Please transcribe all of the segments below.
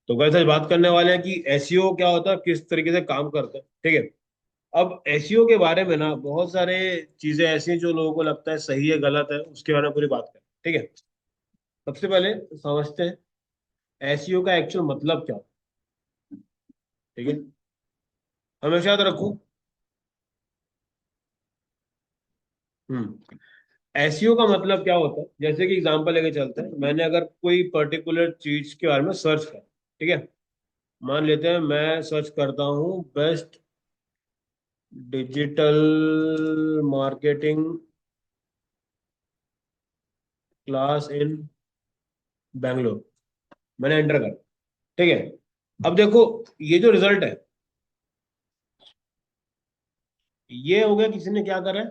तो गाइस आज बात करने वाले हैं कि एसईओ क्या होता है, किस तरीके से काम करता है। ठीक है। अब एसईओ के बारे में ना बहुत सारे चीजें ऐसी हैं जो लोगों को लगता है सही है गलत है, उसके बारे में पूरी बात करें। ठीक है। सबसे पहले समझते हैं एसईओ का एक्चुअल मतलब क्या होता है। ठीक है। हमेशा याद रखो। हम्म। एसईओ का मतलब क्या होता है, जैसे कि एग्जांपल लेके चलते हैं। मैंने अगर कोई पर्टिकुलर चीज के बारे में सर्च किया, ठीक है। मान लेते हैं मैं सर्च करता हूँ best digital marketing class in Bangalore. मैंने एंटर कर, ठीक है। अब देखो, ये जो रिजल्ट है ये हो गया, किसी ने क्या करा है,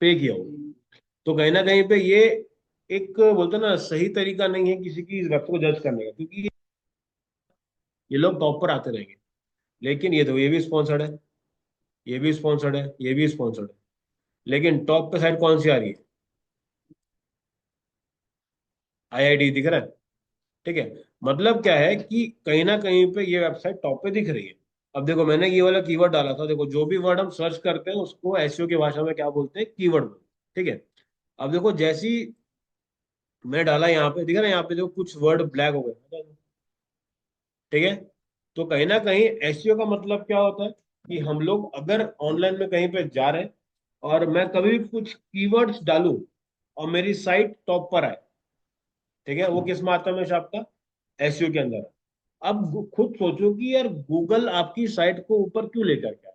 पे किया हो। तो कहीं ना कहीं पे ये एक बोलते हैं ना सही तरीका नहीं है किसी की वेब को जज करने का, क्योंकि ये लोग टॉप पर आते रहेंगे। लेकिन ये तो ये भी स्पॉन्सर्ड है, ये भी स्पॉन्सर्ड है, ये भी स्पॉन्सर्ड है। लेकिन टॉप पे साइड कौन सी आ रही है? आईआईटी दिख रहा है। ठीक है। मतलब क्या है कि कहीं ना कहीं पे ये वेबसाइट टॉप पे दिख रही है। अब देखो, मैंने ये वाला कीवर्ड डाला था। देखो, जो भी वर्ड हम सर्च करते हैं उसको एसईओ की भाषा में क्या बोलते हैं? कीवर्ड बोलते हैं। ठीक है। अब देखो, जैसी मैंने डाला यहाँ पे, दिखा ना, यहाँ पे देखो कुछ वर्ड ब्लैक हो गए। ठीक है। तो कहीं ना कहीं एसईओ का मतलब क्या होता है कि हम लोग अगर ऑनलाइन में कहीं पे जा रहे हैं और मैं कभी भी कुछ कीवर्ड्स डालूं और मेरी साइट टॉप पर आए, ठीक है, वो किस में आता है हमेशा? आपका एसईओ के अंदर। अब खुद सोचो कि यार गूगल आपकी साइट को ऊपर क्यों लेकर के आए?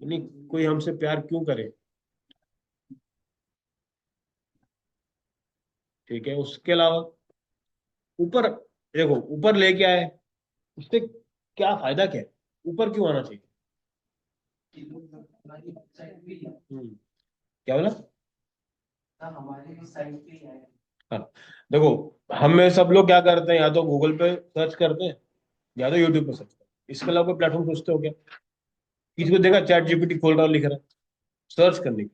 यानी कोई हमसे प्यार क्यों करे? ठीक है। उसके अलावा ऊपर देखो, ऊपर लेके आए, उससे क्या फायदा, क्या है? ऊपर क्यों आना चाहिए? हम्म। क्या बोला? हाँ। देखो, हम में सब लोग क्या करते हैं, या तो गूगल पे सर्च करते हैं या तो यूट्यूब पे सर्च करते हैं। इसके अलावा कोई प्लेटफॉर्म सोचते हो क्या? किसी को देखा चैट जीपीटी खोल रहा और लिख रहा है सर्च करने की?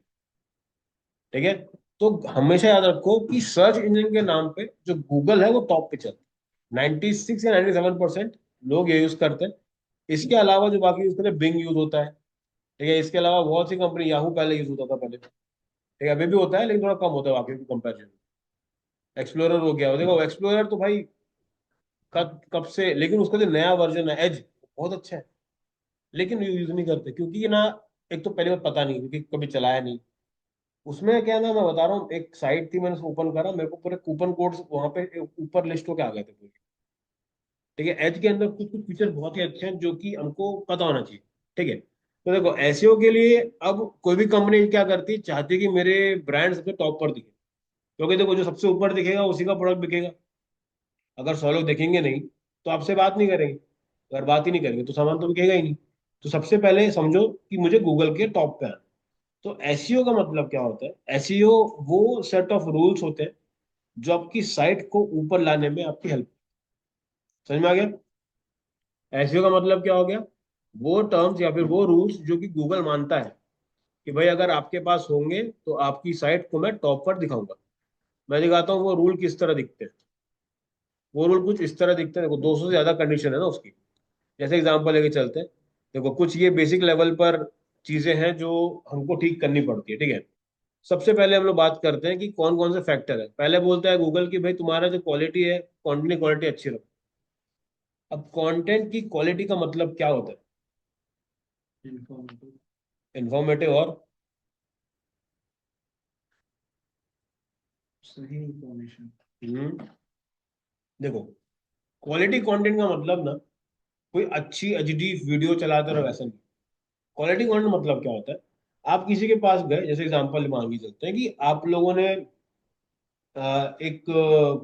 ठीक है। तो हमेशा याद रखो कि सर्च इंजन के नाम पे जो गूगल है वो टॉप पे चलता है। 96 या 97% लोग ये यूज करते हैं। इसके अलावा जो बाकी यूज करते हैं, बिंग यूज होता है। ठीक है। इसके अलावा बहुत सी कंपनी, याहू पहले यूज होता था पहले, ठीक है, अभी भी होता है लेकिन थोड़ा कम होता है बाकी के कंपेरिजन। एक्सप्लोरर हो गया, देखो एक्सप्लोरर तो भाई कब कब से, लेकिन उसका जो नया वर्जन है एज, बहुत अच्छा है। लेकिन यूज नहीं करते क्योंकि ये ना, एक तो पहले बात पता नहीं, क्योंकि कभी चलाया नहीं। उसमें क्या ना, मैं बता रहा हूँ, एक साइट थी, मैंने उसको ओपन करा, मेरे को पूरे कूपन कोड्स वहां पे ऊपर लिस्ट होके आ गए थे पूरे। ठीक है। एज के अंदर कुछ कुछ फीचर बहुत ही अच्छे हैं जो कि हमको पता होना चाहिए। ठीक है। तो देखो, एसईओ के लिए अब कोई भी कंपनी क्या करती है, चाहती है कि मेरे ब्रांड सबसे टॉप पर दिखे। क्योंकि देखो, जो सबसे ऊपर दिखेगा उसी का प्रोडक्ट बिकेगा। अगर 100 लोग देखेंगे नहीं तो आपसे बात नहीं करेंगे। अगर बात ही नहीं करेंगे तो सामान तो बिकेगा ही नहीं। तो सबसे पहले समझो कि मुझे गूगल के टॉप पे आना। तो एसईओ का मतलब क्या होता है? एसईओ वो सेट ऑफ रूल्स होते हैं जो आपकी साइट को ऊपर लाने में आपकी हेल्प। समझ में आ गया? एसईओ का मतलब क्या हो गया? वो टर्म्स या फिर वो रूल्स जो कि गूगल मानता है कि भाई अगर आपके पास होंगे तो आपकी साइट को मैं टॉप पर दिखाऊंगा। मैं दिखाता हूँ वो रूल किस तरह दिखते हैं। वो रूल कुछ इस तरह दिखते हैं। देखो, 200 से ज्यादा कंडीशन है ना उसकी। जैसे एग्जांपल लेके चलते हैं। देखो, कुछ ये बेसिक लेवल पर चीजें हैं जो हमको ठीक करनी पड़ती है। ठीक है। सबसे पहले हम लोग बात करते हैं कि कौन कौन से फैक्टर है। पहले बोलता है गूगल की भाई तुम्हारा जो क्वालिटी है, कंटेंट की क्वालिटी अच्छी रखो। अब कंटेंट की क्वालिटी का मतलब क्या होता है? इंफॉर्मेटिव और सही इंफॉर्मेशन। हम्म, देखो, क्वालिटी कंटेंट का मतलब ना कोई अच्छी एचडी वीडियो चलाते रहो, वैसा नहीं। क्वालिटी कंटेंट मतलब क्या होता है? आप किसी के पास गए, जैसे एग्जांपल मान के चलते हैं कि आप लोगों ने एक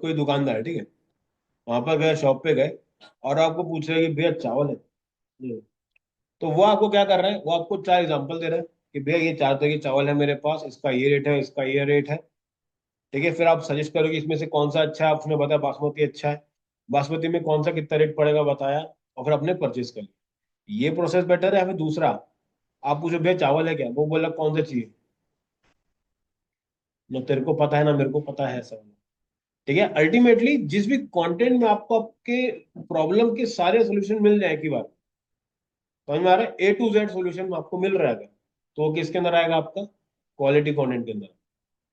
कोई दुकानदार है, ठीक है, वहां पर गए, शॉप पे गए, और आपको पूछ रहे हैं कि भैया चावल है? नहीं। तो वो आपको क्या कर रहे हैं, वो आपको 4 एग्जांपल दे रहे हैं कि भैया ये 4 तरह के चावल है मेरे पास, इसका ये रेट है, इसका ये रेट है। ठीक है। फिर आप सजेस्ट करो कि इसमें से कौन सा अच्छा है, आपने बताया बासमती अच्छा है। बासमती में कौन सा कितना रेट पड़ेगा बताया, और फिर आपने परचेज कर लिया। ये प्रोसेस बेटर है या फिर दूसरा? आप पूछो भैया चावल है क्या, वो बोला कौन सा चाहिए, ना तेरे को पता है ना मेरे को पता है, ऐसा वाला। ठीक है, अल्टीमेटली जिस भी कंटेंट में आपको आपके प्रॉब्लम के सारे सोल्यूशन मिल जाए की बात, समझ में आ रहा है, A to Z सोल्यूशन आपको मिल रहा है अगर, तो वो किसके अंदर आएगा, आपका क्वालिटी कंटेंट के अंदर।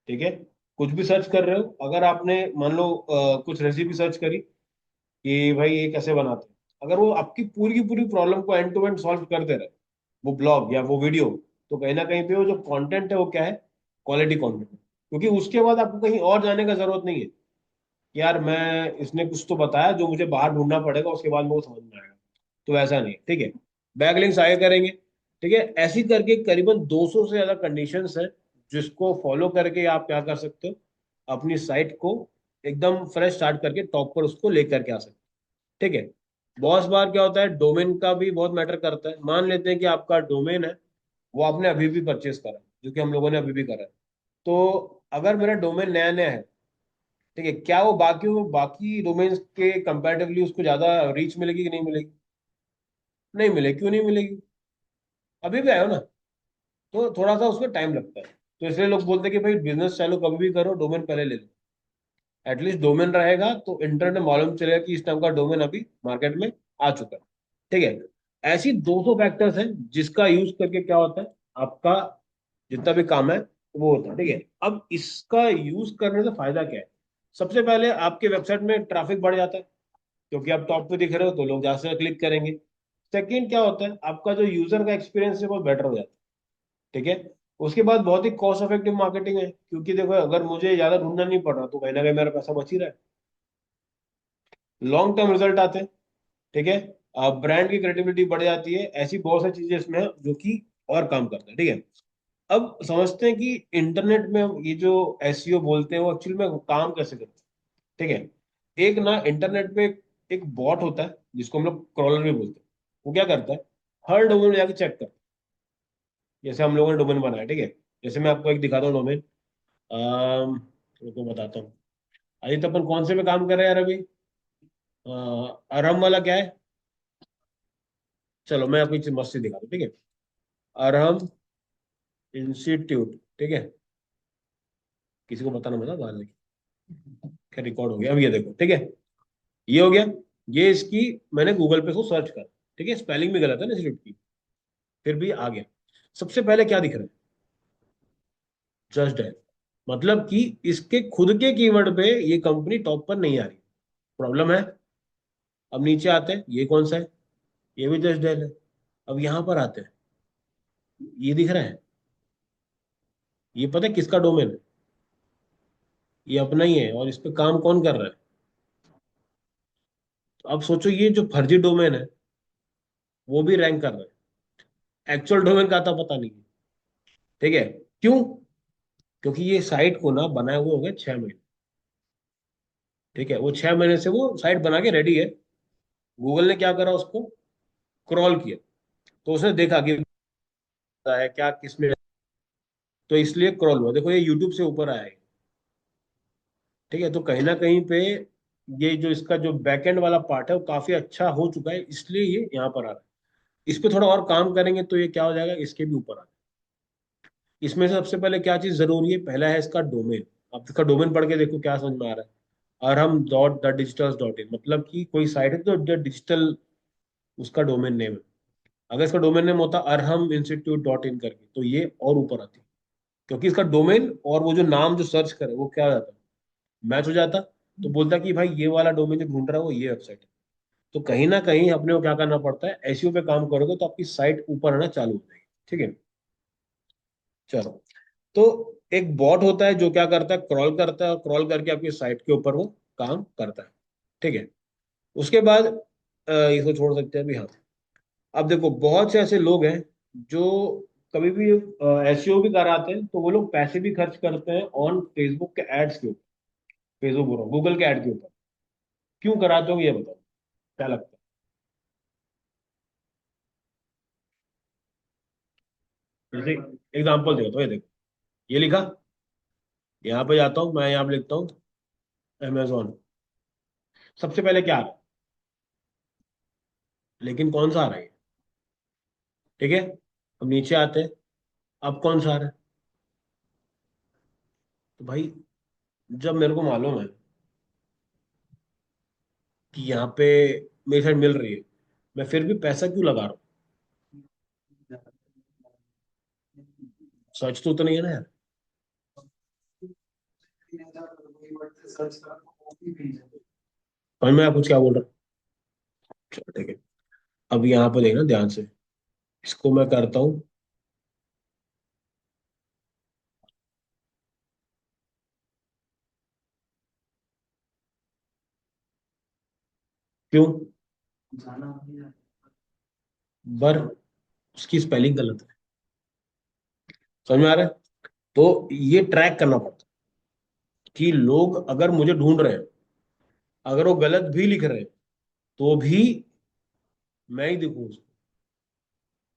ठीक है, कुछ भी सर्च कर रहे हो, अगर आपने मान लो कुछ रेसिपी सर्च करी कि भाई ये कैसे बनाते हैं, अगर वो आपकी पूरी की पूरी प्रॉब्लम को एंड टू एंड सॉल्व कर दे रहा है, वो ब्लॉग या वो वीडियो, तो कहीं ना कहीं पे वो जो कंटेंट है वो क्या है, क्वालिटी कंटेंट है। क्योंकि उसके बाद आपको कहीं और जाने का जरूरत नहीं है कि यार मैं, इसने कुछ तो बताया जो मुझे बाहर ढूंढना पड़ेगा, उसके बाद मेरे को समझ में आएगा। तो ऐसा नहीं है, ठीक है। बैक लिंक्स आगे करेंगे, ठीक है। ऐसी करके करीबन 200 से ज्यादा कंडीशंस है, जिसको फॉलो करके आप क्या कर सकते हो, अपनी साइट को एकदम फ्रेश स्टार्ट करके टॉप पर उसको लेकर के आ सकते हो, ठीक है। बहुत बार क्या होता है, डोमेन का भी बहुत मैटर करता है। मान लेते हैं कि आपका डोमेन है, वो आपने अभी भी परचेस करा है, जो कि हम लोगों ने अभी भी करा है। तो अगर मेरा डोमेन नया नया है, ठीक है, क्या वो बाकी डोमेन्स के कंपैरेटिवली उसको ज्यादा रीच मिलेगी कि नहीं मिलेगी? नहीं मिलेगी। क्यों नहीं मिलेगी? अभी भी आयो ना, तो थोड़ा सा उसमें टाइम लगता है। तो इसलिए लोग बोलते हैं कि भाई बिजनेस चालू कभी भी करो, डोमेन पहले ले लो। एटलीस्ट डोमेन रहेगा तो इंटरनेट में मालूम चलेगा कि इस टाइम का डोमेन अभी मार्केट में आ चुका है, ठीक है। ऐसी 200 फैक्टर्स हैं जिसका यूज करके क्या होता है, आपका जितना भी काम है वो होता है, ठीक है। अब इसका यूज करने से फायदा क्या है? सबसे पहले आपके वेबसाइट में ट्रैफिक बढ़ जाता है, क्योंकि आप टॉप पे दिख रहे हो तो लोग ज्यादा से क्लिक करेंगे। सेकंड क्या होता है, आपका जो यूजर का एक्सपीरियंस है वो बेटर हो जाता है, ठीक है। उसके बाद बहुत ही कॉस्ट इफेक्टिव मार्केटिंग है, क्योंकि देखो अगर मुझे ज्यादा ढूंढना नहीं पड़ रहा तो कहीं ना कहीं मेरा पैसा बच ही रहा है। लॉन्ग टर्म रिजल्ट आते हैं, ठीक है। ब्रांड की क्रेडिबिलिटी बढ़ जाती है, ऐसी बहुत सारी चीजें इसमें हैं जो कि और काम करता है, ठीक है। अब समझते हैं कि इंटरनेट में ये जो एसईओ बोलते हैं वो एक्चुअली में काम कैसे करते हैं, ठीक है। एक ना इंटरनेट पे एक बॉट होता है जिसको हम लोग क्रॉलर भी बोलते हैं। वो क्या करता है, हर डोमेन में जाके चेक करता है। जैसे हम लोगों ने डोमेन बनाया, ठीक है। जैसे मैं आपको एक दिखाता हूँ डोमेन, रुको बताता हूँ। अभी तो अपन कौन से पे काम कर रहे हैं यार अभी? अरहम वाला क्या है? चलो मैं आपको एक चीज़ मस्ती दिखाता हूँ, ठीक है। अरहम इंस्टीट्यूट, ठीक है। किसी को बताना मत बाहर देखिए, क्या रिकॉर्ड हो गया। अब ये देखो, ठीक है, ये हो गया। ये इसकी, मैंने गूगल पे को सर्च कर, ठीक है, स्पेलिंग भी गलत है ना इंस्टीट्यूट की, फिर भी आ गया। सबसे पहले क्या दिख रहा है, जस्ट है। मतलब कि इसके खुद के कीवर्ड पे ये कंपनी टॉप पर नहीं आ रही, प्रॉब्लम है। अब नीचे आते हैं, ये कौन सा है? ये भी जस्ट डेल है। अब यहां पर आते हैं, ये दिख रहा है, ये पता है किसका डोमेन है? ये अपना ही है, और इस पे काम कौन कर रहा है? तो अब सोचो, ये जो फर्जी डोमेन है वो भी रैंक कर रहा है, एक्चुअल डोमेन का था पता नहीं, ठीक है। क्यों? क्योंकि ये साइट को ना बनाए हुए हो गए 6 महीने, ठीक है। वो 6 महीने से वो साइट बना के रेडी है। गूगल ने क्या करा, उसको क्रॉल किया, तो उसने देखा कि है क्या किसमें, तो इसलिए क्रॉल हुआ। देखो ये यूट्यूब से ऊपर आया है, ठीक है। तो कहीं ना कहीं पे ये जो इसका जो बैकएंड वाला पार्ट है वो काफी अच्छा हो चुका है, इसलिए ये यहाँ पर आ रहा है। इस पे थोड़ा और काम करेंगे तो ये क्या हो जाएगा, इसके भी ऊपर आ जाएगा। इसमें से सबसे पहले क्या चीज जरूरी है, पहला है इसका डोमेन। आप इसका डोमेन पढ़ के देखो क्या समझ में आ रहा है। arham.thedigitals.in, मतलब कि कोई साइट है तो डिजिटल उसका डोमेन नेम है। अगर इसका डोमेन नेम होता arham institute.in करके, तो ये और ऊपर आती, क्योंकि इसका डोमेन और वो जो नाम जो सर्च करे वो क्या हो जाता, मैच हो जाता। तो बोलता कि भाई ये वाला डोमेन जो ढूंढ रहा है वो ये वेबसाइट है। तो कहीं ना कहीं अपने को क्या करना पड़ता है, एसईओ पे काम करोगे तो आपकी साइट ऊपर आना चालू हो जाएगी, ठीक है। चलो, तो एक बॉट होता है जो क्या करता है, क्रॉल करता है, और क्रॉल करके आपकी साइट के ऊपर वो काम करता है, ठीक है। उसके बाद इसको छोड़ सकते हैं अभी, हाँ। अब देखो बहुत से ऐसे लोग हैं जो कभी भी एसईओ भी कराते हैं, तो वो लोग पैसे भी खर्च करते हैं ऑन फेसबुक के एड्स के ऊपर, फेसबुक बोल रहा हूँ, गूगल के एड के ऊपर। क्यों कराते हो ये बताओ, क्या लगता है? जैसे एग्जाम्पल देखो, तो ये देखो, ये लिखा, यहाँ पे जाता हूँ मैं, यहाँ पे लिखता हूँ अमेजोन। सबसे पहले क्या आ रहा है? लेकिन कौन सा आ रहा है? ठीक है। अब नीचे आते हैं, अब कौन सा आ रहा है? तो भाई, जब मेरे को मालूम है कि यहाँ पे मेरी साइड मिल रही है, मैं फिर भी पैसा क्यों लगा रहा हूँ? सच तो उतना ही है ना यार। समझ में आप कुछ क्या बोल रहा हूँ? चलो ठीक है। अब यहाँ पे देखना ध्यान से, इसको मैं करता हूँ। क्यों? बर, उसकी स्पेलिंग गलत है। समझ में आ रहा है? तो ये ट्रैक करना पड़ता है कि लोग अगर मुझे ढूंढ रहे हैं, अगर वो गलत भी लिख रहे हैं, तो भी मैं ही दिखूं उसको।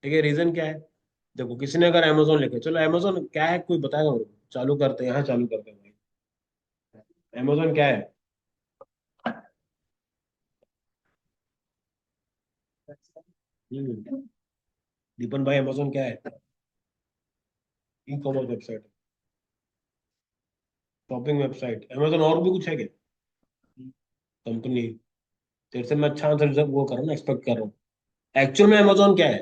ठीक है, रीजन क्या है? देखो, किसी ने अगर अमेजोन लिखे, चलो अमेजोन क्या है कोई बताएगा मेरे को? चालू करते हैं, यहाँ चालू करते हैं भाई। अमेजोन क्या है? हम्म, दीपन भाई, अमेजोन क्या है? E commerce website, shopping website. Amazon और भी कुछ है क्या? कंपनी। तेरे से मैं अच्छा आंसर जब वो कर रहा हूँ ना, एक्सपेक्ट कर रहा हूँ। एक्चुअल में अमेजोन क्या है?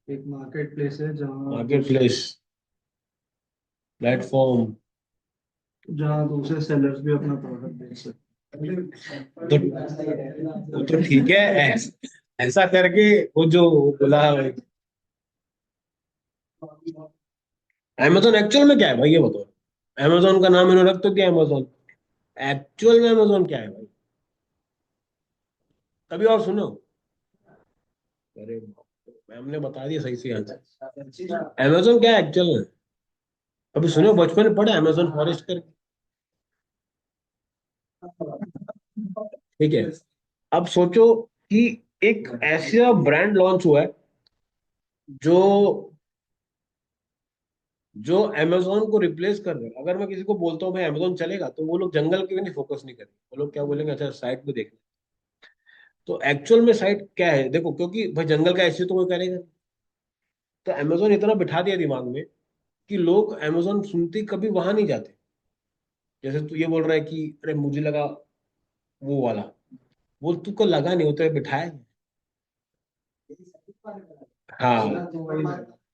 एक मार्केट प्लेस है मार्केट प्लेस, प्लेटफॉर्म। जहाँ दूसरे सेलर्स भी अपना प्रोडक्ट बेच तो सकते वो तो ठीक है, ऐसा करके वो जो बोला। अमेजोन एक्चुअल में क्या है भाई, ये बताओ। अमेजोन का नाम इन्होंने रख तो दिया अमेजोन, एक्चुअल में अमेजोन क्या है भाई? कभी और सुनो। अरे मैम ने बता दिया सही से आंसर। अमेजोन क्या है एक्चुअल में? अभी सुनो, बचपन में पढ़े अमेजोन फॉरेस्ट करके। ठीक है। अब सोचो कि एक ऐसा ब्रांड लॉन्च हुआ है जो जो अमेजोन को रिप्लेस कर रहे हैं। अगर मैं किसी को बोलता हूँ भाई अमेजोन चलेगा, तो वो लोग जंगल के भी नहीं फोकस नहीं करेंगे, वो लोग क्या बोलेंगे, अच्छा साइट पे देख। तो एक्चुअल में साइट क्या है देखो, क्योंकि भाई जंगल का ऐसे तो कोई करेगा नहीं। तो अमेजोन इतना बिठा दिया दिमाग में कि लोग अमेजोन सुनते ही कभी वहां नहीं जाते। जैसे तू ये बोल रहा है कि अरे मुझे लगा वो वाला, वो तुमको लगा नहीं, होता है बिठाया है। हाँ,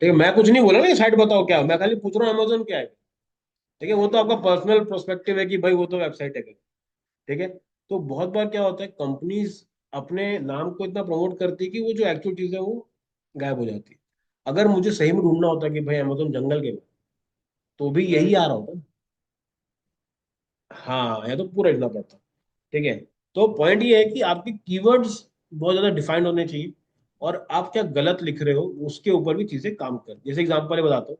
ठीक है, मैं कुछ नहीं बोला ना ये साइट बताओ क्या, मैं खाली पूछ रहा हूँ अमेजोन क्या है। ठीक है, वो तो आपका पर्सनल प्रोस्पेक्टिव है कि भाई वो तो वेबसाइट है। ठीक है। तो बहुत बार क्या होता है, कंपनीज अपने नाम को इतना प्रमोट करती है कि वो जो एक्चुअल चीज है वो गायब हो जाती है। अगर मुझे सही में ढूंढना होता कि भाई अमेजोन जंगल के में, तो भी यही आ रहा होता ना। हाँ, या तो पूरा लिखना पड़ता। ठीक है। तो पॉइंट ये है कि आपके कीवर्ड्स बहुत ज्यादा डिफाइंड होने चाहिए, और आप क्या गलत लिख रहे हो उसके ऊपर भी चीजें काम कर। जैसे एग्जांपल है बताता हूँ।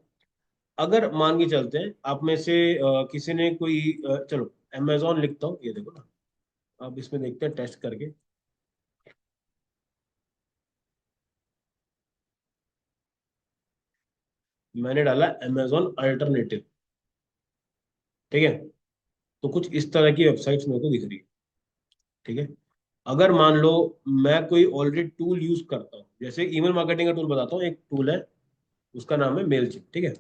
अगर मान के चलते हैं आप में से किसी ने कोई चलो अमेजोन लिखता हूँ, ये देखो ना। अब इसमें देखते हैं टेस्ट करके। मैंने डाला अमेजोन अल्टरनेटिव। ठीक है। तो कुछ इस तरह की वेबसाइट्स मेरे को दिख रही है। ठीक है। अगर मान लो मैं कोई ऑलरेडी टूल यूज करता हूँ, जैसे ईमेल मार्केटिंग का टूल बताता हूँ, एक टूल है, उसका नाम है मेलचिप। ठीक है।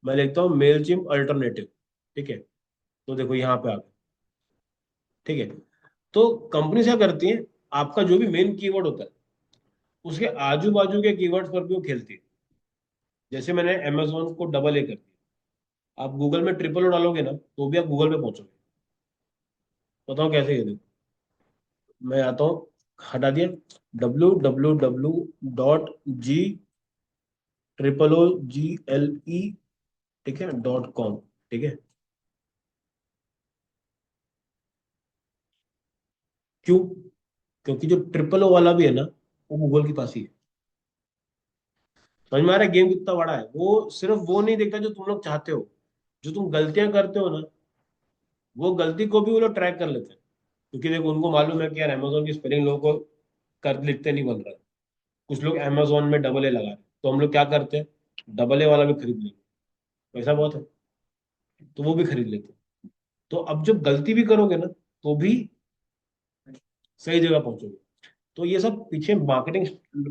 मैं लिखता हूँ मेलचिप अल्टरनेटिव। ठीक है। तो देखो यहाँ पे आ गया। ठीक है। तो कंपनी क्या करती है, आपका जो भी मेन कीवर्ड होता है उसके आजू बाजू के कीवर्ड्स पर भी वो खेलती है। जैसे मैंने अमेजोन को डबल ए कर दिया, आप गूगल में ट्रिपल ओ डालोगे ना, तो भी आप गूगल पे पहुंचोगे। बताओ कैसे, ये देखो। मैं आता हूँ, हटा दिया, www.g ट्रिपल ओ जी एल ई, ठीक है, .com। ठीक है। क्यों? क्योंकि जो ट्रिपल ओ वाला भी है ना, वो गूगल के पास ही है। समझ में आ रहा है गेम कितना बड़ा है? वो सिर्फ वो नहीं देखता जो तुम लोग चाहते हो, जो तुम गलतियां करते हो ना, वो गलती को भी वो लोग ट्रैक कर लेते हैं। क्योंकि देखो, उनको मालूम है कि यार अमेजोन की स्पेलिंग लोगों को कर लिखते नहीं बन रहा है। कुछ लोग अमेजोन में डबल ए लगा रहे हैं, तो हम लोग क्या करते हैं, डबल ए वाला भी खरीद लेंगे। पैसा बहुत है, तो वो भी खरीद लेते हैं। तो अब जब गलती भी करोगे ना, तो भी सही जगह पहुंचोगे। तो ये सब पीछे मार्केटिंग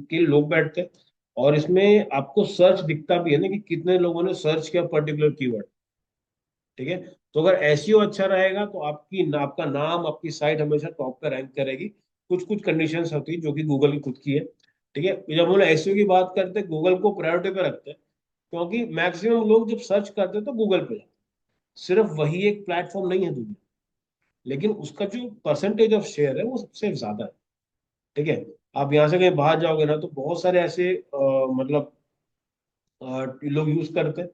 के लोग बैठते हैं। और इसमें आपको सर्च दिखता भी है ना कि कितने लोगों ने सर्च किया पर्टिकुलर कीवर्ड। ठीक है। तो अगर एसईओ अच्छा रहेगा तो आपका नाम, आपकी साइट हमेशा टॉप पे रैंक करेगी। कुछ कुछ कंडीशंस होती है जो कि गूगल की खुद की है। ठीक है, जब हम लोग एसईओ की बात करते हैं गूगल को प्रायोरिटी पे रखते हैं, क्योंकि मैक्सिमम लोग जब सर्च करते हैं तो गूगल पे जाते हैं। सिर्फ वही एक प्लेटफॉर्म नहीं है दुनिया, लेकिन उसका जो परसेंटेज ऑफ शेयर है वो सबसे ज्यादा है। ठीक है। आप यहाँ से कहीं बाहर जाओगे ना तो बहुत सारे ऐसे मतलब लोग यूज करते हैं।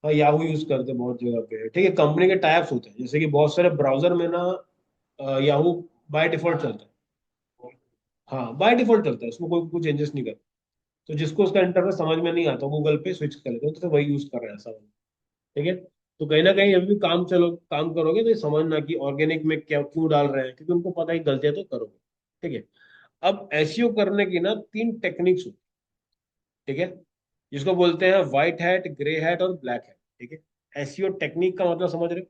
हाँ, याहू यूज करते हैं बहुत जगह पे। ठीक है, कंपनी के टाइप्स होते हैं, जैसे कि बहुत सारे ब्राउजर में ना याहू बाय डिफॉल्ट चलता है। हाँ, बाय डिफॉल्ट चलता है, उसमें कोई कुछ चेंजेस नहीं करता। तो जिसको उसका इंटरफेस समझ में नहीं आता गूगल पे स्विच कर लेते हैं, तो फिर वही यूज कर रहे हैं ऐसा वाला। ठीक है। तो कहीं ना कहीं अभी भी काम करोगे तो ये समझना कि ऑर्गेनिक में क्या क्यों डाल रहे हैं, क्योंकि उनको पता है कि गलतियां तो करोगे। ठीक है। अब एसईओ करने की ना 3 टेक्निक्स होती है। ठीक है, जिसको बोलते हैं व्हाइट हैट, ग्रे हैट और ब्लैक हैट। ठीक है। एसईओ टेक्निक का मतलब समझ रहे हो?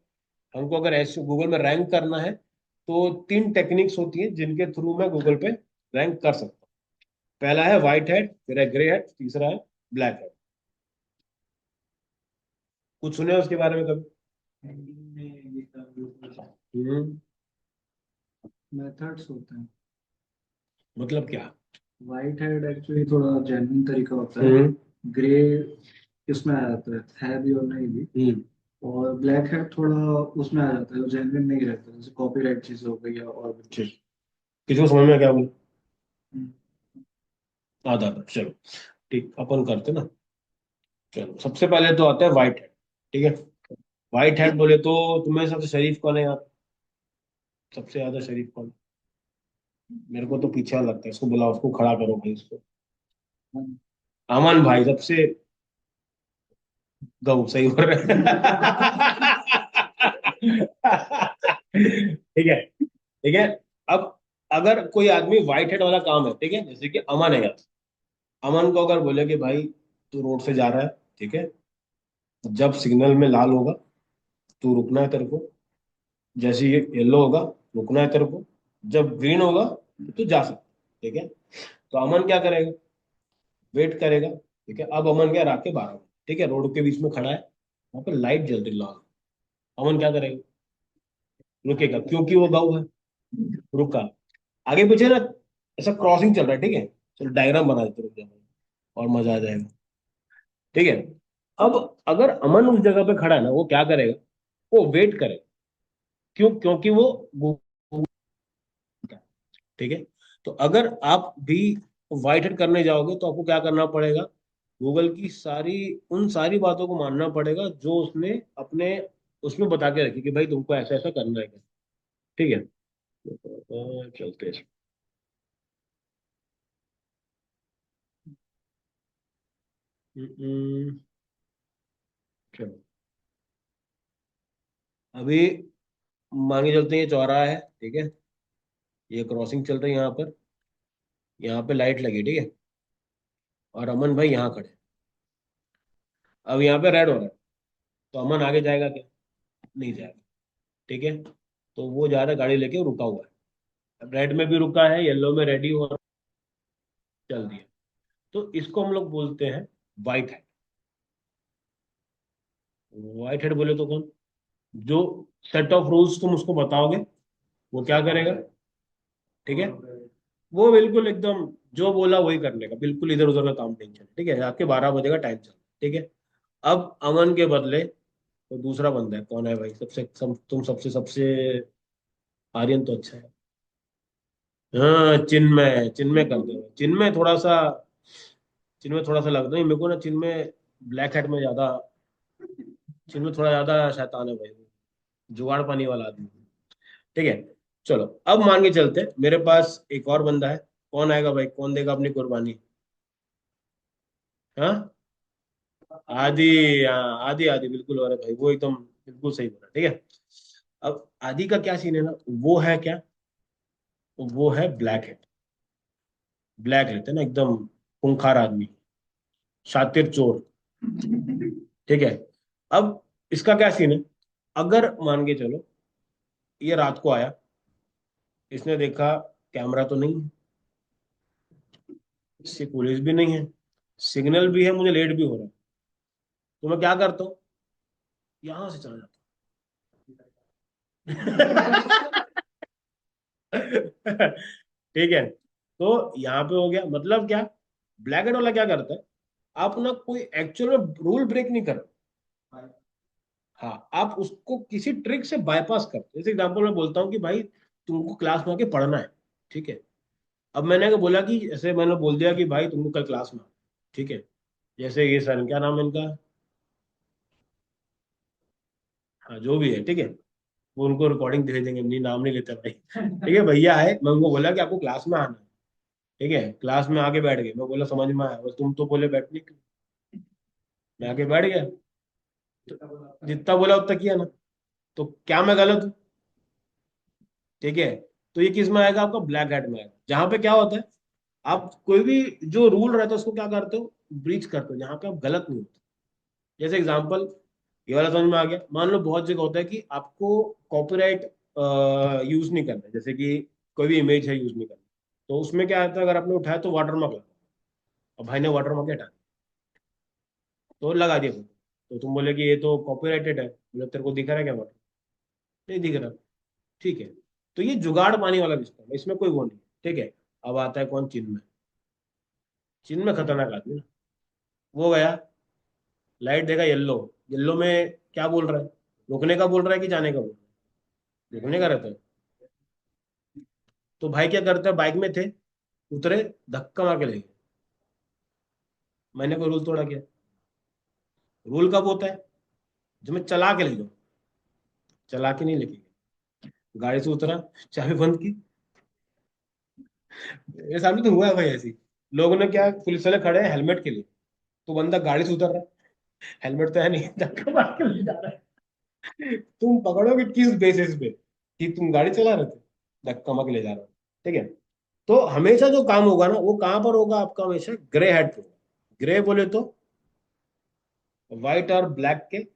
हमको अगर एसईओ गूगल में रैंक करना है तो 3 टेक्निक्स होती हैं जिनके थ्रू मैं गूगल पे रैंक कर सकता हूँ। पहला है व्हाइट हैट, फिर है ग्रे हैट, तीसरा है ब्लैक हैट। कुछ सुने उसके बारे में कभी? हम्म। मेथड्स होते हैं। मतलब क्या? वाइट हेड एक्चुअली थोड़ा जेन्युइन तरीका होता है। हम्म। ग्रे इसमें आ जाता है भी और नहीं भी। हम्म। और ब्लैक हेड थोड़ा उसमें आ जाता है, जेन्युइन नहीं रहता, जैसे कॉपीराइट चीज हो गई या और भी ठीक। कुछ। किसी को समझ में क्या बोले? हम्म। आधा आधा, चलो। ठीक, अपन करते ना। चलो, सबसे पहले तो आता है व्हाइट हैट। ठीक है। व्हाइट हैट बोले तो तुम्हें सबसे शरीफ कौन है यार? सबसे ज्यादा शरीफ कौन? मेरे को तो पीछे लगता है, इसको बुलाओ, उसको खड़ा करो भाई उसको। अमन भाई सबसे गौ सही बोल रहे ठीक है। ठीक है। अब अगर कोई आदमी व्हाइट हेड वाला काम है, ठीक है, जैसे कि अमन है यार, अमन को अगर बोले कि भाई तू रोड से जा रहा है, ठीक है, जब सिग्नल में लाल होगा तू रुकना है तेरे को, जैसे ये येलो होगा रुकना है तेरे को, जब ग्रीन होगा तो तू जा सकता है। ठीक है। तो अमन क्या करेगा? वेट करेगा। ठीक है। अब अमन क्या, रात के 12 बजे, ठीक है, रोड के बीच में खड़ा है, वहां पे लाइट जल रही लाल। अमन क्या करेगा? रुकेगा, क्योंकि वो गऊ है। रुका। आगे पीछे ना ऐसा क्रॉसिंग चल रहा है, ठीक है। चलो डायग्राम बना देते, रुक जाओ और मजा आ जाएगा। ठीक है। अब अगर अमन उस जगह पे खड़ा है ना, वो क्या करेगा? वो वेट करेगा। क्यों? क्योंकि वो गूगल है। ठीक है। तो अगर आप भी व्हाइट हेड करने जाओगे तो आपको क्या करना पड़ेगा? गूगल की सारी बातों को मानना पड़ेगा जो उसने अपने उसमें बता के रखी कि भाई तुमको ऐसा ऐसा करना है क्या। ठीक है। चलते हैं। हम्म, चलो। अभी मान के चलते हैं ये चौराहा है, ठीक है, ये क्रॉसिंग चल रही है यहाँ पर, यहाँ पे लाइट लगी, ठीक है, और अमन भाई यहाँ खड़े। अब यहाँ पे रेड हो रहा है, तो अमन आगे जाएगा क्या? नहीं जाएगा। ठीक है। तो वो जा रहा है गाड़ी लेके, रुका हुआ है। अब रेड में भी रुका है, येलो में रेडी हो रहा है, चल दिया। तो इसको हम लोग बोलते हैं वाइट हेड। वाइट हेड बोले तो कौन? जो सेट ऑफ रूल्स तुम उसको बताओगे वो क्या करेगा? ठीक है। वो बिल्कुल एकदम जो बोला वही करने का, बिल्कुल इधर उधर का काम नहीं चले। ठीक है, रात के 12 बजे का टाइम चल। ठीक है। अब अमन के बदले तो दूसरा बंदा है, कौन है भाई? तुम सबसे सबसे आर्यन तो अच्छा है। हाँ, चिन्मय। चिन्मय कर दो। चिन्मय थोड़ा सा लगता है मेरे को ना, चिन्मय ब्लैक हेट में ज्यादा, चिन्मय थोड़ा ज्यादा शैतान है भाई, जुगाड़ पानी वाला आदमी। ठीक है। चलो, अब मान के चलते हैं मेरे पास एक और बंदा है। कौन आएगा भाई? कौन देगा अपनी कुर्बानी? हाँ, आदि। हाँ, आदि आदि बिल्कुल, और भाई वो एकदम बिल्कुल सही बोला। ठीक है। अब आदि का क्या सीन है ना, वो है क्या, वो है ब्लैक हेड। ब्लैक लेते हैं ना, एकदम खूंखार आदमी, शातिर चोर। ठीक है। अब इसका क्या सीन है? अगर मान के चलो ये रात को आया, इसने देखा कैमरा तो नहीं है, इससे पुलिस भी नहीं है, सिग्नल भी है, मुझे लेट भी हो रहा है, तो मैं क्या करता हूँ? यहां से चला जाता ठीक है, तो यहाँ पे हो गया, मतलब क्या, ब्लैक हेड वाला क्या करता है, आप ना कोई एक्चुअल में रूल ब्रेक नहीं कर, हाँ आप उसको किसी ट्रिक से बाईपास करते, जैसे एग्जांपल मैं बोलता हूँ कि भाई तुमको क्लास में आके पढ़ना है, ठीक है, अब मैंने अगर बोला कि ऐसे मैंने बोल दिया कि भाई तुमको कल क्लास में आना है, ठीक है, जैसे ये सर क्या नाम है इनका, हाँ जो भी है, ठीक है, वो उनको रिकॉर्डिंग भेज देंगे, नहीं नाम नहीं लेते भाई, ठीक है, भैया है, मैं उनको बोला कि आपको क्लास में आना है, ठीक है, क्लास में आके बैठ गए, मैं बोला समझ में आया, बस तुम तो बोले बैठने के लिए। मैं आके बैठ गया, तो जितना बोला उतना किया ना, तो क्या मैं गलत हूँ, ठीक है, तो ये किस में आएगा, आपका ब्लैक हैट में आएगा, जहां पे क्या होता है, आप कोई भी जो रूल रहता है उसको क्या करते हो, ब्रीच करते हो, जहां पे आप गलत नहीं होते, जैसे एग्जांपल, ये वाला समझ में आ गया, मान लो बहुत जगह होता है कि आपको कॉपीराइट यूज नहीं करना है, जैसे कि कोई भी इमेज है यूज नहीं करना, तो उसमें क्या आता है, अगर आपने उठाया तो वाटरमार्क लगा, और भाई ने वाटरमार्क हटा दिया, तो लगा दिया फोटो, तो तुम बोले कि ये तो कॉपीराइटेड है, बोले तेरे को दिख रहा है क्या वाटर, नहीं दिख रहा, ठीक है, तो ये जुगाड़ पानी वाला सिस्टम है, इसमें कोई वो नहीं, ठीक है, अब आता है कौन, चिन्ह में, चिन्ह में खतरनाक आदमी ना, वो गया, लाइट देखा येलो, येलो में क्या बोल रहा है, रुकने का बोल रहा है कि जाने का बोल रहा है, रुकने का रहता है, तो भाई क्या करते हैं, बाइक में थे, उतरे, धक्का मार के ले गए, मैंने कोई रूल तोड़ा क्या, रूल कब होता है, जब मैं चला के ले जाऊं, चला के नहीं लेके गया, गाड़ी से उतरा, चाबी बंद की, मेरे सामने तो हुआ है भाई ऐसी, लोगों ने क्या, पुलिस वाले खड़े हैं हेलमेट के लिए, तो बंदा गाड़ी से उतर रहा है, हेलमेट तो है नहीं, धक्का मार के ले जा रहा है, तुम पकड़ोगे किस बेसिस पे कि तुम गाड़ी चला रहे थे, धक्का मार के ले जा रहा हो, ठीक है, तो हमेशा जो काम होगा ना वो कहां पर होगा, आपका हमेशा ग्रे हेड पे होगा, ग्रे बोले तो व्हाइट और ब्लैक के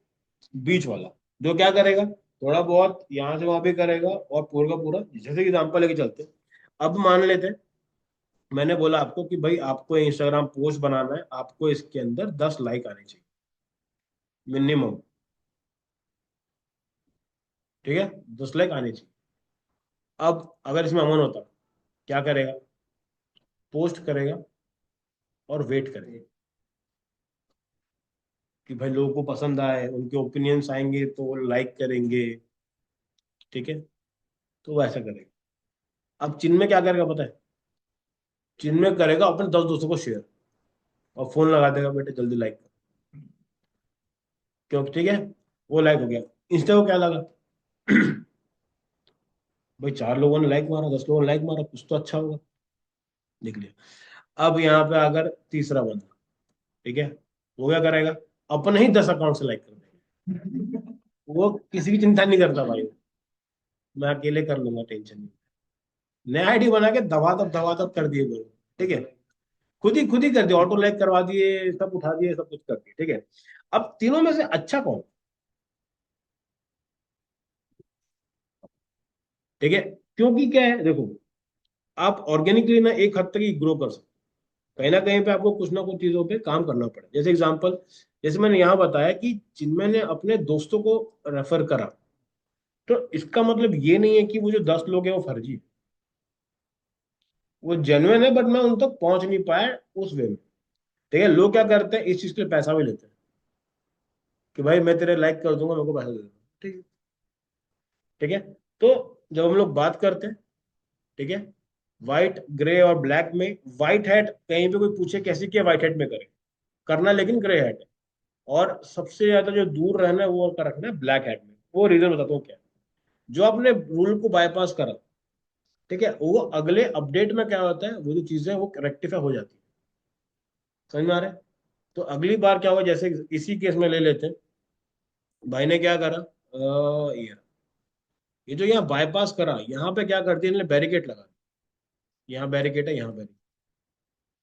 बीच वाला, जो क्या करेगा, थोड़ा बहुत यहां से वहां भी करेगा, और पूरा का पूरा, जैसे एग्जांपल लेके चलते हैं, अब मान लेते हैं, मैंने बोला आपको कि भाई आपको इंस्टाग्राम पोस्ट बनाना है, आपको इसके अंदर 10 लाइक आने चाहिए मिनिमम, ठीक है, 10 लाइक आने चाहिए, अब अगर इसमें अमन होता, क्या करेगा, पोस्ट करेगा और वेट करेगा कि भाई लोगों को पसंद आए, उनके ओपिनियंस आएंगे तो वो लाइक करेंगे, ठीक है, तो वो ऐसा करेगा, अब चिन्ह में क्या करेगा पता है, चिन्ह में करेगा अपने 10 दोस्तों को शेयर, और फोन लगा देगा, बेटे जल्दी लाइक कर, क्यों, ठीक है, वो लाइक हो गया, इंस्टा को क्या लगा, भाई 4 लोगों ने लाइक मारा, 10 लोगों ने लाइक मारा, कुछ तो अच्छा होगा, देख लिया, अब यहाँ पे अगर तीसरा बंदा, ठीक है, वो क्या करेगा, अपने ही 10 अकाउंट से लाइक कर देगा, वो किसी की चिंता नहीं करता भाई, मैं अकेले कर लूंगा, टेंशन नहीं, नया आईडी बना के दबा दब कर दिए लोग, ठीक है, खुद ही कर दिया, ऑटो लाइक करवा दिए, सब उठा दिए, सब कुछ कर दिए, ठीक है, अब तीनों में से अच्छा कौन, ठीक है, क्योंकि क्या है देखो, आप ऑर्गेनिकली ना एक हद तक ही ग्रो कर सकते हो, कहीं ना कहीं पे आपको कुछ ना कुछ चीजों पे काम करना पड़े, जैसे एग्जांपल, जैसे मैंने यहाँ बताया कि जिनमें ने अपने दोस्तों को रेफर करा, तो इसका मतलब ये नहीं है कि वो जो 10 लोग हैं वो फर्जी है, वो जेन्युइन है, बट मैं उन तक पहुंच नहीं पाया उस वे में, ठीक है, लोग क्या करते हैं, इस चीज के लिए पैसा भी लेते हैं कि भाई मैं तेरे लाइक कर दूंगा, मेरे को पैसा दे दूंगा, ठीक है, ठीक है, तो जब हम लोग बात करते हैं, ठीक है, व्हाइट ग्रे और ब्लैक में, व्हाइट हैट कहीं पे कोई पूछे कैसे किया, व्हाइट हैट में करे, करना लेकिन ग्रे हैट है, और सबसे ज्यादा जो दूर रहना है वो का रखना है ब्लैक हैट में, वो रीजन बताता हूँ क्या, जो आपने रूल को बाईपास करा, ठीक है, वो अगले अपडेट में क्या होता है, वो जो चीजें वो रेक्टिफाई हो जाती है, समझ में आ रहा है, तो अगली बार क्या होगा, जैसे इसी केस में ले लेते हैं, भाई ने क्या करा, ये जो यहाँ बाईपास करा, यहाँ पे क्या कर दिया इन्होंने, बैरिकेड लगा, यहाँ बैरिकेड है, यहाँ बैरिकेड,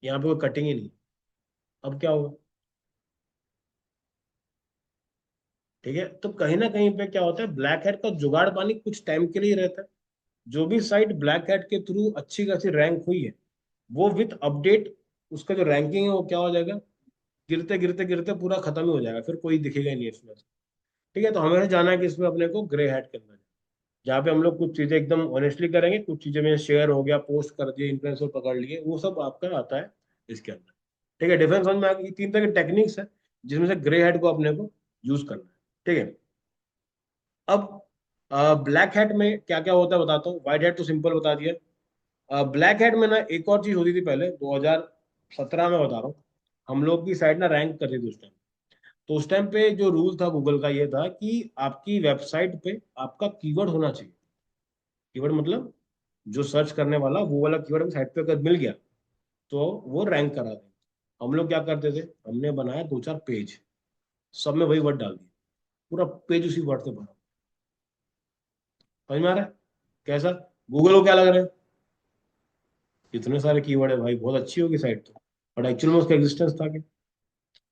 यहाँ पे कोई कटिंग ही नहीं, अब क्या होगा, ठीक है, तो कहीं ना कहीं पे क्या होता है, ब्लैक हेड का जुगाड़ पानी कुछ टाइम के लिए रहता है, जो भी साइट ब्लैक हेड के थ्रू अच्छी खासी रैंक हुई है, वो विथ अपडेट उसका जो रैंकिंग है वो क्या हो जाएगा, गिरते गिरते गिरते पूरा खत्म ही हो जाएगा, फिर कोई दिखेगा ही नहीं इसमें, ठीक है, तो हमें जाना है कि इसमें अपने को ग्रे हेड के अंदर, जहाँ पे हम लोग कुछ चीजें एकदम ऑनेस्टली करेंगे, कुछ चीजें में शेयर हो गया, पोस्ट कर दिए, इन्फ्लुएंसर पकड़ लिए, वो सब आपका आता है इसके अंदर। ठीक है, डिफरेंस समझ में आ गई। 3 तरह की टेक्निक्स है जिसमें से ग्रे हेड को अपने को यूज करना है। ठीक है। अब ब्लैक हेड में क्या क्या होता है बताता हूँ। व्हाइट हेड तो सिंपल बता दिया। ब्लैक हेड में ना एक और चीज होती थी पहले, 2017 में बता रहा हूँ। हम लोग की साइट ना रैंक करती थी उस टाइम। तो उस टाइम पे जो रूल था गूगल का ये था कि आपकी वेबसाइट पे आपका कीवर्ड होना चाहिए। कीवर्ड मतलब जो सर्च करने वाला वो वाला कीवर्ड साइट पे अगर मिल गया तो वो रैंक करा दें। हम लोग क्या करते थे, हमने बनाया 2-4 पेज, सब में वही वर्ड डाल दिया, पूरा पेज उसी वर्ड से भरा। समझ में आ रहा है कैसा? गूगल को क्या लग रहा है, इतने सारे कीवर्ड है भाई, बहुत अच्छी होगी साइट तो। बट एक्चुअल में उसका एग्जिस्टेंस था कि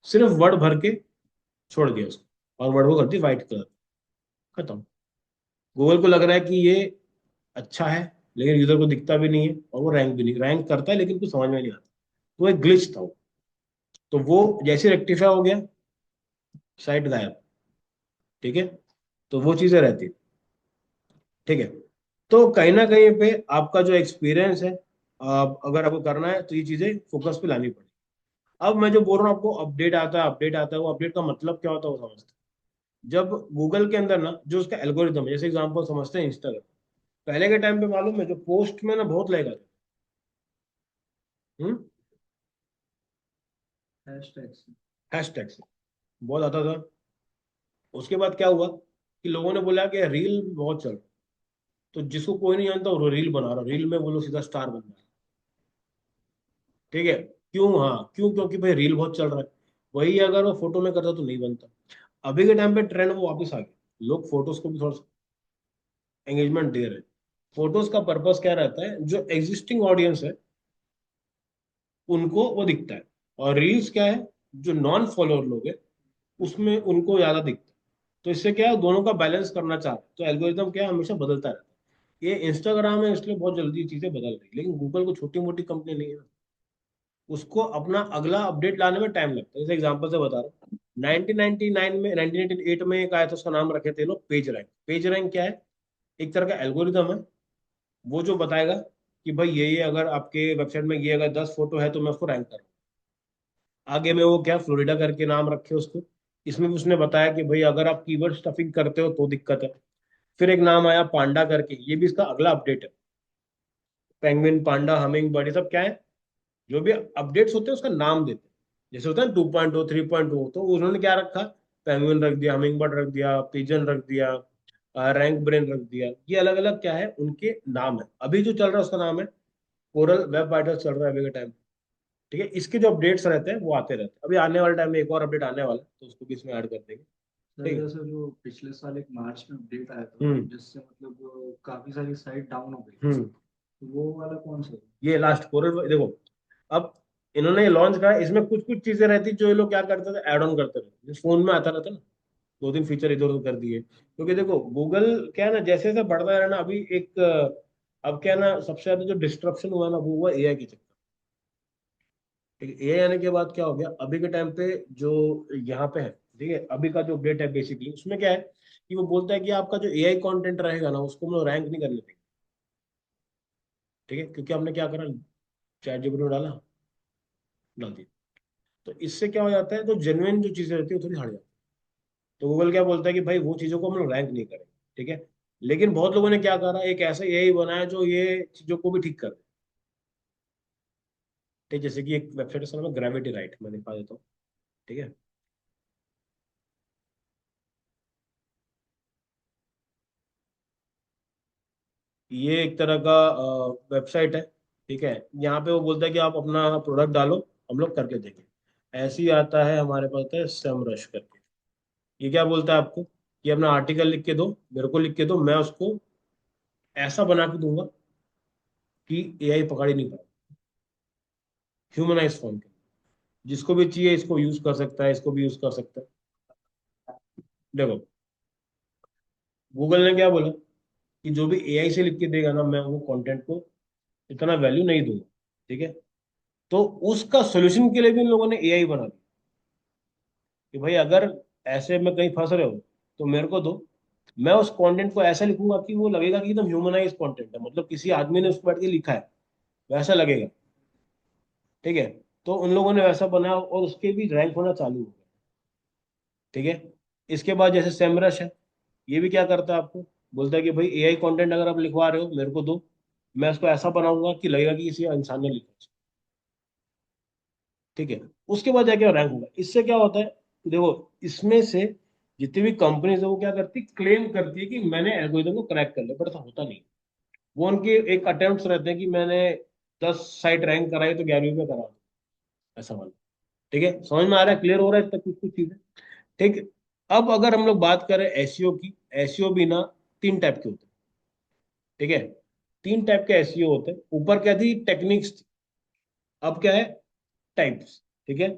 सिर्फ वर्ड भर के छोड़ दिया उसको, और वर्ड को कर दी व्हाइट कलर, खत्म। गूगल को लग रहा है कि ये अच्छा है, लेकिन यूजर को दिखता भी नहीं है, और वो रैंक भी नहीं, रैंक करता है लेकिन कुछ समझ में नहीं आता। तो एक ग्लिच था वो। तो वो जैसे रेक्टिफाई हो गया, साइट गायब। ठीक है। तो वो चीजें रहती है। ठीक है। तो कहीं ना कहीं पे आपका जो एक्सपीरियंस है, अगर आपको करना है तो ये चीजें फोकस पे लानी पड़ेगी। अब मैं जो बोल रहा हूँ आपको, अपडेट आता है, अपडेट आता है, वो अपडेट का मतलब क्या होता है वो समझते हैं। जब गूगल के अंदर ना जो उसका एल्गोरिदम है, जैसे एग्जांपल समझते हैं इंस्टाग्राम। पहले के टाइम पे मालूम है जो पोस्ट में ना बहुत लाइक आते थे, हैशटैग्स। हैशटैग से बहुत आता था। उसके बाद क्या हुआ कि लोगों ने बोला कि रील बहुत चल रहा है। तो जिसको कोई नहीं जानता वो रील बना रहा, रील में वो लोग सीधा स्टार बन रहा है। ठीक है। क्यों? हाँ क्यों? क्योंकि भाई रील बहुत चल रहा है। वही अगर वो फोटो में करता तो नहीं बनता। अभी के टाइम पे ट्रेंड वो वापस आ गया, लोग फोटोज को भी थोड़ा एंगेजमेंट दे रहे हैं। फोटोज का पर्पस क्या रहता है, जो एग्जिस्टिंग ऑडियंस है उनको वो दिखता है। और रील्स क्या है, जो नॉन फॉलोअर लोग हैं उसमें उनको ज्यादा दिखता है। तो इससे क्या है, दोनों का बैलेंस करना चाहते हैं। तो एल्गोरिदम क्या है, हमेशा बदलता रहता है। ये इंस्टाग्राम है इसलिए बहुत जल्दी चीजें बदल रही है, लेकिन गूगल को छोटी मोटी कंपनी नहीं है ना। उसको अपना अगला अपडेट लाने में टाइम लगता है। जैसे एग्जांपल से बता रहा हूँ, 1999 में 1998 में एक आया था, उसका नाम रखे थे लोग पेज रैंक। पेज रैंक क्या है? एक तरह का एल्गोरिदम है, वो जो बताएगा कि भाई ये अगर आपके वेबसाइट में ये अगर 10 फोटो है तो मैं उसको रैंक करूँ। आगे में वो क्या, फ्लोरिडा करके नाम रखे उसको। इसमें भी उसने बताया कि भाई अगर आप कीवर्ड स्टफिंग करते हो तो दिक्कत है। फिर एक नाम आया पांडा करके, ये भी इसका अगला अपडेट है। पेंगुइन, पांडा, हमिंग बर्ड, ये सब क्या है, जो भी अपडेट्स होते हैं उसका नाम देते हैं। जैसे होता है 2.0, 3.0, तो उन्होंने क्या रखा, पेंगुइन रख दिया, हमिंग बर्ड रख दिया, पिजन रख दिया, रैंक ब्रेन रख दिया। ये अलग अलग क्या है, उनके नाम है। अभी जो चल रहा है उसका नाम है कोरल वेब वाइडर, चल रहा है अभी के टाइम। ठीक है, इसके जो अपडेट्स रहते हैं वो आते रहते हैं। अभी आने वाले टाइम में एक और अपडेट आने वाला है, तो उसको भी इसमें ऐड कर देंगे। सर ठीक है। जैसे जो पिछले साल एक मार्च में अपडेट आया था, हम्म। जिससे मतलब काफी सारी साइट डाउन हो गई थी, हम्म। तो वो वाला कौन सा है? ये लास्ट कोरल देखो। अब इन्होंने ये लॉन्च करा, इसमें कुछ कुछ चीजें रहती जो ये लोग क्या करते थे, ऐड ऑन करते रहते, फोन में आता रहता ना। 2-3 फीचर इधर उधर कर दिए, क्योंकि देखो गूगल क्या है ना, जैसे जैसे बढ़ता रहा ना, अभी एक अब क्या है ना, सबसे ज्यादा जो डिस्ट्रप्शन हुआ ना वो हुआ एआई के चक्कर। ठीक है, एआई आने के बाद क्या हो गया अभी के टाइम पे, जो यहाँ पे है, ठीक है, अभी का जो अपडेट है बेसिकली उसमें क्या है कि वो बोलता है कि आपका जो एआई कंटेंट रहेगा ना उसको हम लोग रैंक नहीं करने देंगे। ठीक है, क्योंकि हमने क्या करा, चैट जीपीटी में डाला, डाल दिया। तो इससे क्या हो जाता है, तो जेन्युइन जो चीजें रहती है वो थोड़ी हट जाती है। तो गूगल क्या बोलता है कि भाई वो चीजों को हम लोग रैंक नहीं करें। ठीक है। लेकिन बहुत लोगों ने क्या करा, एक ऐसा एआई बनाया जो ये चीजों को भी ठीक कर दे। ठीक है, जैसे कि एक वेबसाइट का नाम है ग्रेविटी राइट, मैं दिखा देता हूँ। ठीक है। ये एक तरह का वेबसाइट है। ठीक है, यहाँ पे वो बोलता है कि आप अपना प्रोडक्ट डालो, हम लोग करके देंगे। ऐसे ही आता है हमारे पास है सेमरश करके। ये क्या बोलता है आपको कि अपना आर्टिकल लिख के दो, मेरे को लिख के दो, मैं उसको ऐसा बना के दूंगा कि एआई पकड़ ही नहीं पाए, ह्यूमनाइज फॉर्म के। जिसको भी चाहिए इसको यूज कर सकता है, इसको भी यूज कर सकता है। देखो गूगल ने क्या बोला कि जो भी एआई से लिख के देगा ना, मैं वो कंटेंट को इतना वैल्यू नहीं दूंगा। ठीक है। तो उसका सोल्यूशन के लिए भी इन लोगों ने एआई बना दिया कि भाई अगर ऐसे में कहीं फंस रहे हो तो मेरे को दो, मैं उस कंटेंट को ऐसा लिखूंगा कि वो लगेगा कि एकदम ह्यूमनाइज कंटेंट है, मतलब किसी आदमी ने उसको बैठ के लिखा है, वैसा लगेगा। ठीक है। तो उन लोगों ने वैसा बनाया और उसके भी रैंक होना चालू हो गया। ठीक है। इसके बाद जैसे सेमरश है, ये भी क्या करता है आपको, बोलता है कि भाई एआई कंटेंट अगर आप लिखवा रहे हो मेरे को दो, मैं उसको ऐसा बनाऊंगा कि लगेगा कि किसी इंसान ने लिखा है। ठीक है। उसके बाद जाके रैंक होगा। इससे क्या होता है, देखो, इसमें से जितनी भी कंपनीज है वो क्या करती, क्लेम करती है कि मैंने एल्गोरिदम को क्रैक कर लिया, बट ऐसा होता नहीं। वो उनके एक अटेम्प्ट रहते हैं कि मैंने 10 साइट रैंक कराई तो 11वीं में करा दूं, ऐसा वाला। ठीक है, समझ में आ रहा है, क्लियर हो रहा है तक कुछ कुछ चीजें। ठीक है। अब अगर हम लोग बात करें एसईओ की, एसईओ भी ना 3 टाइप के होते हैं। ठीक है। 3 टाइप के एसईओ होते हैं। ऊपर क्या थी, टेक्निक्स, अब क्या है, टाइप्स। ठीक है।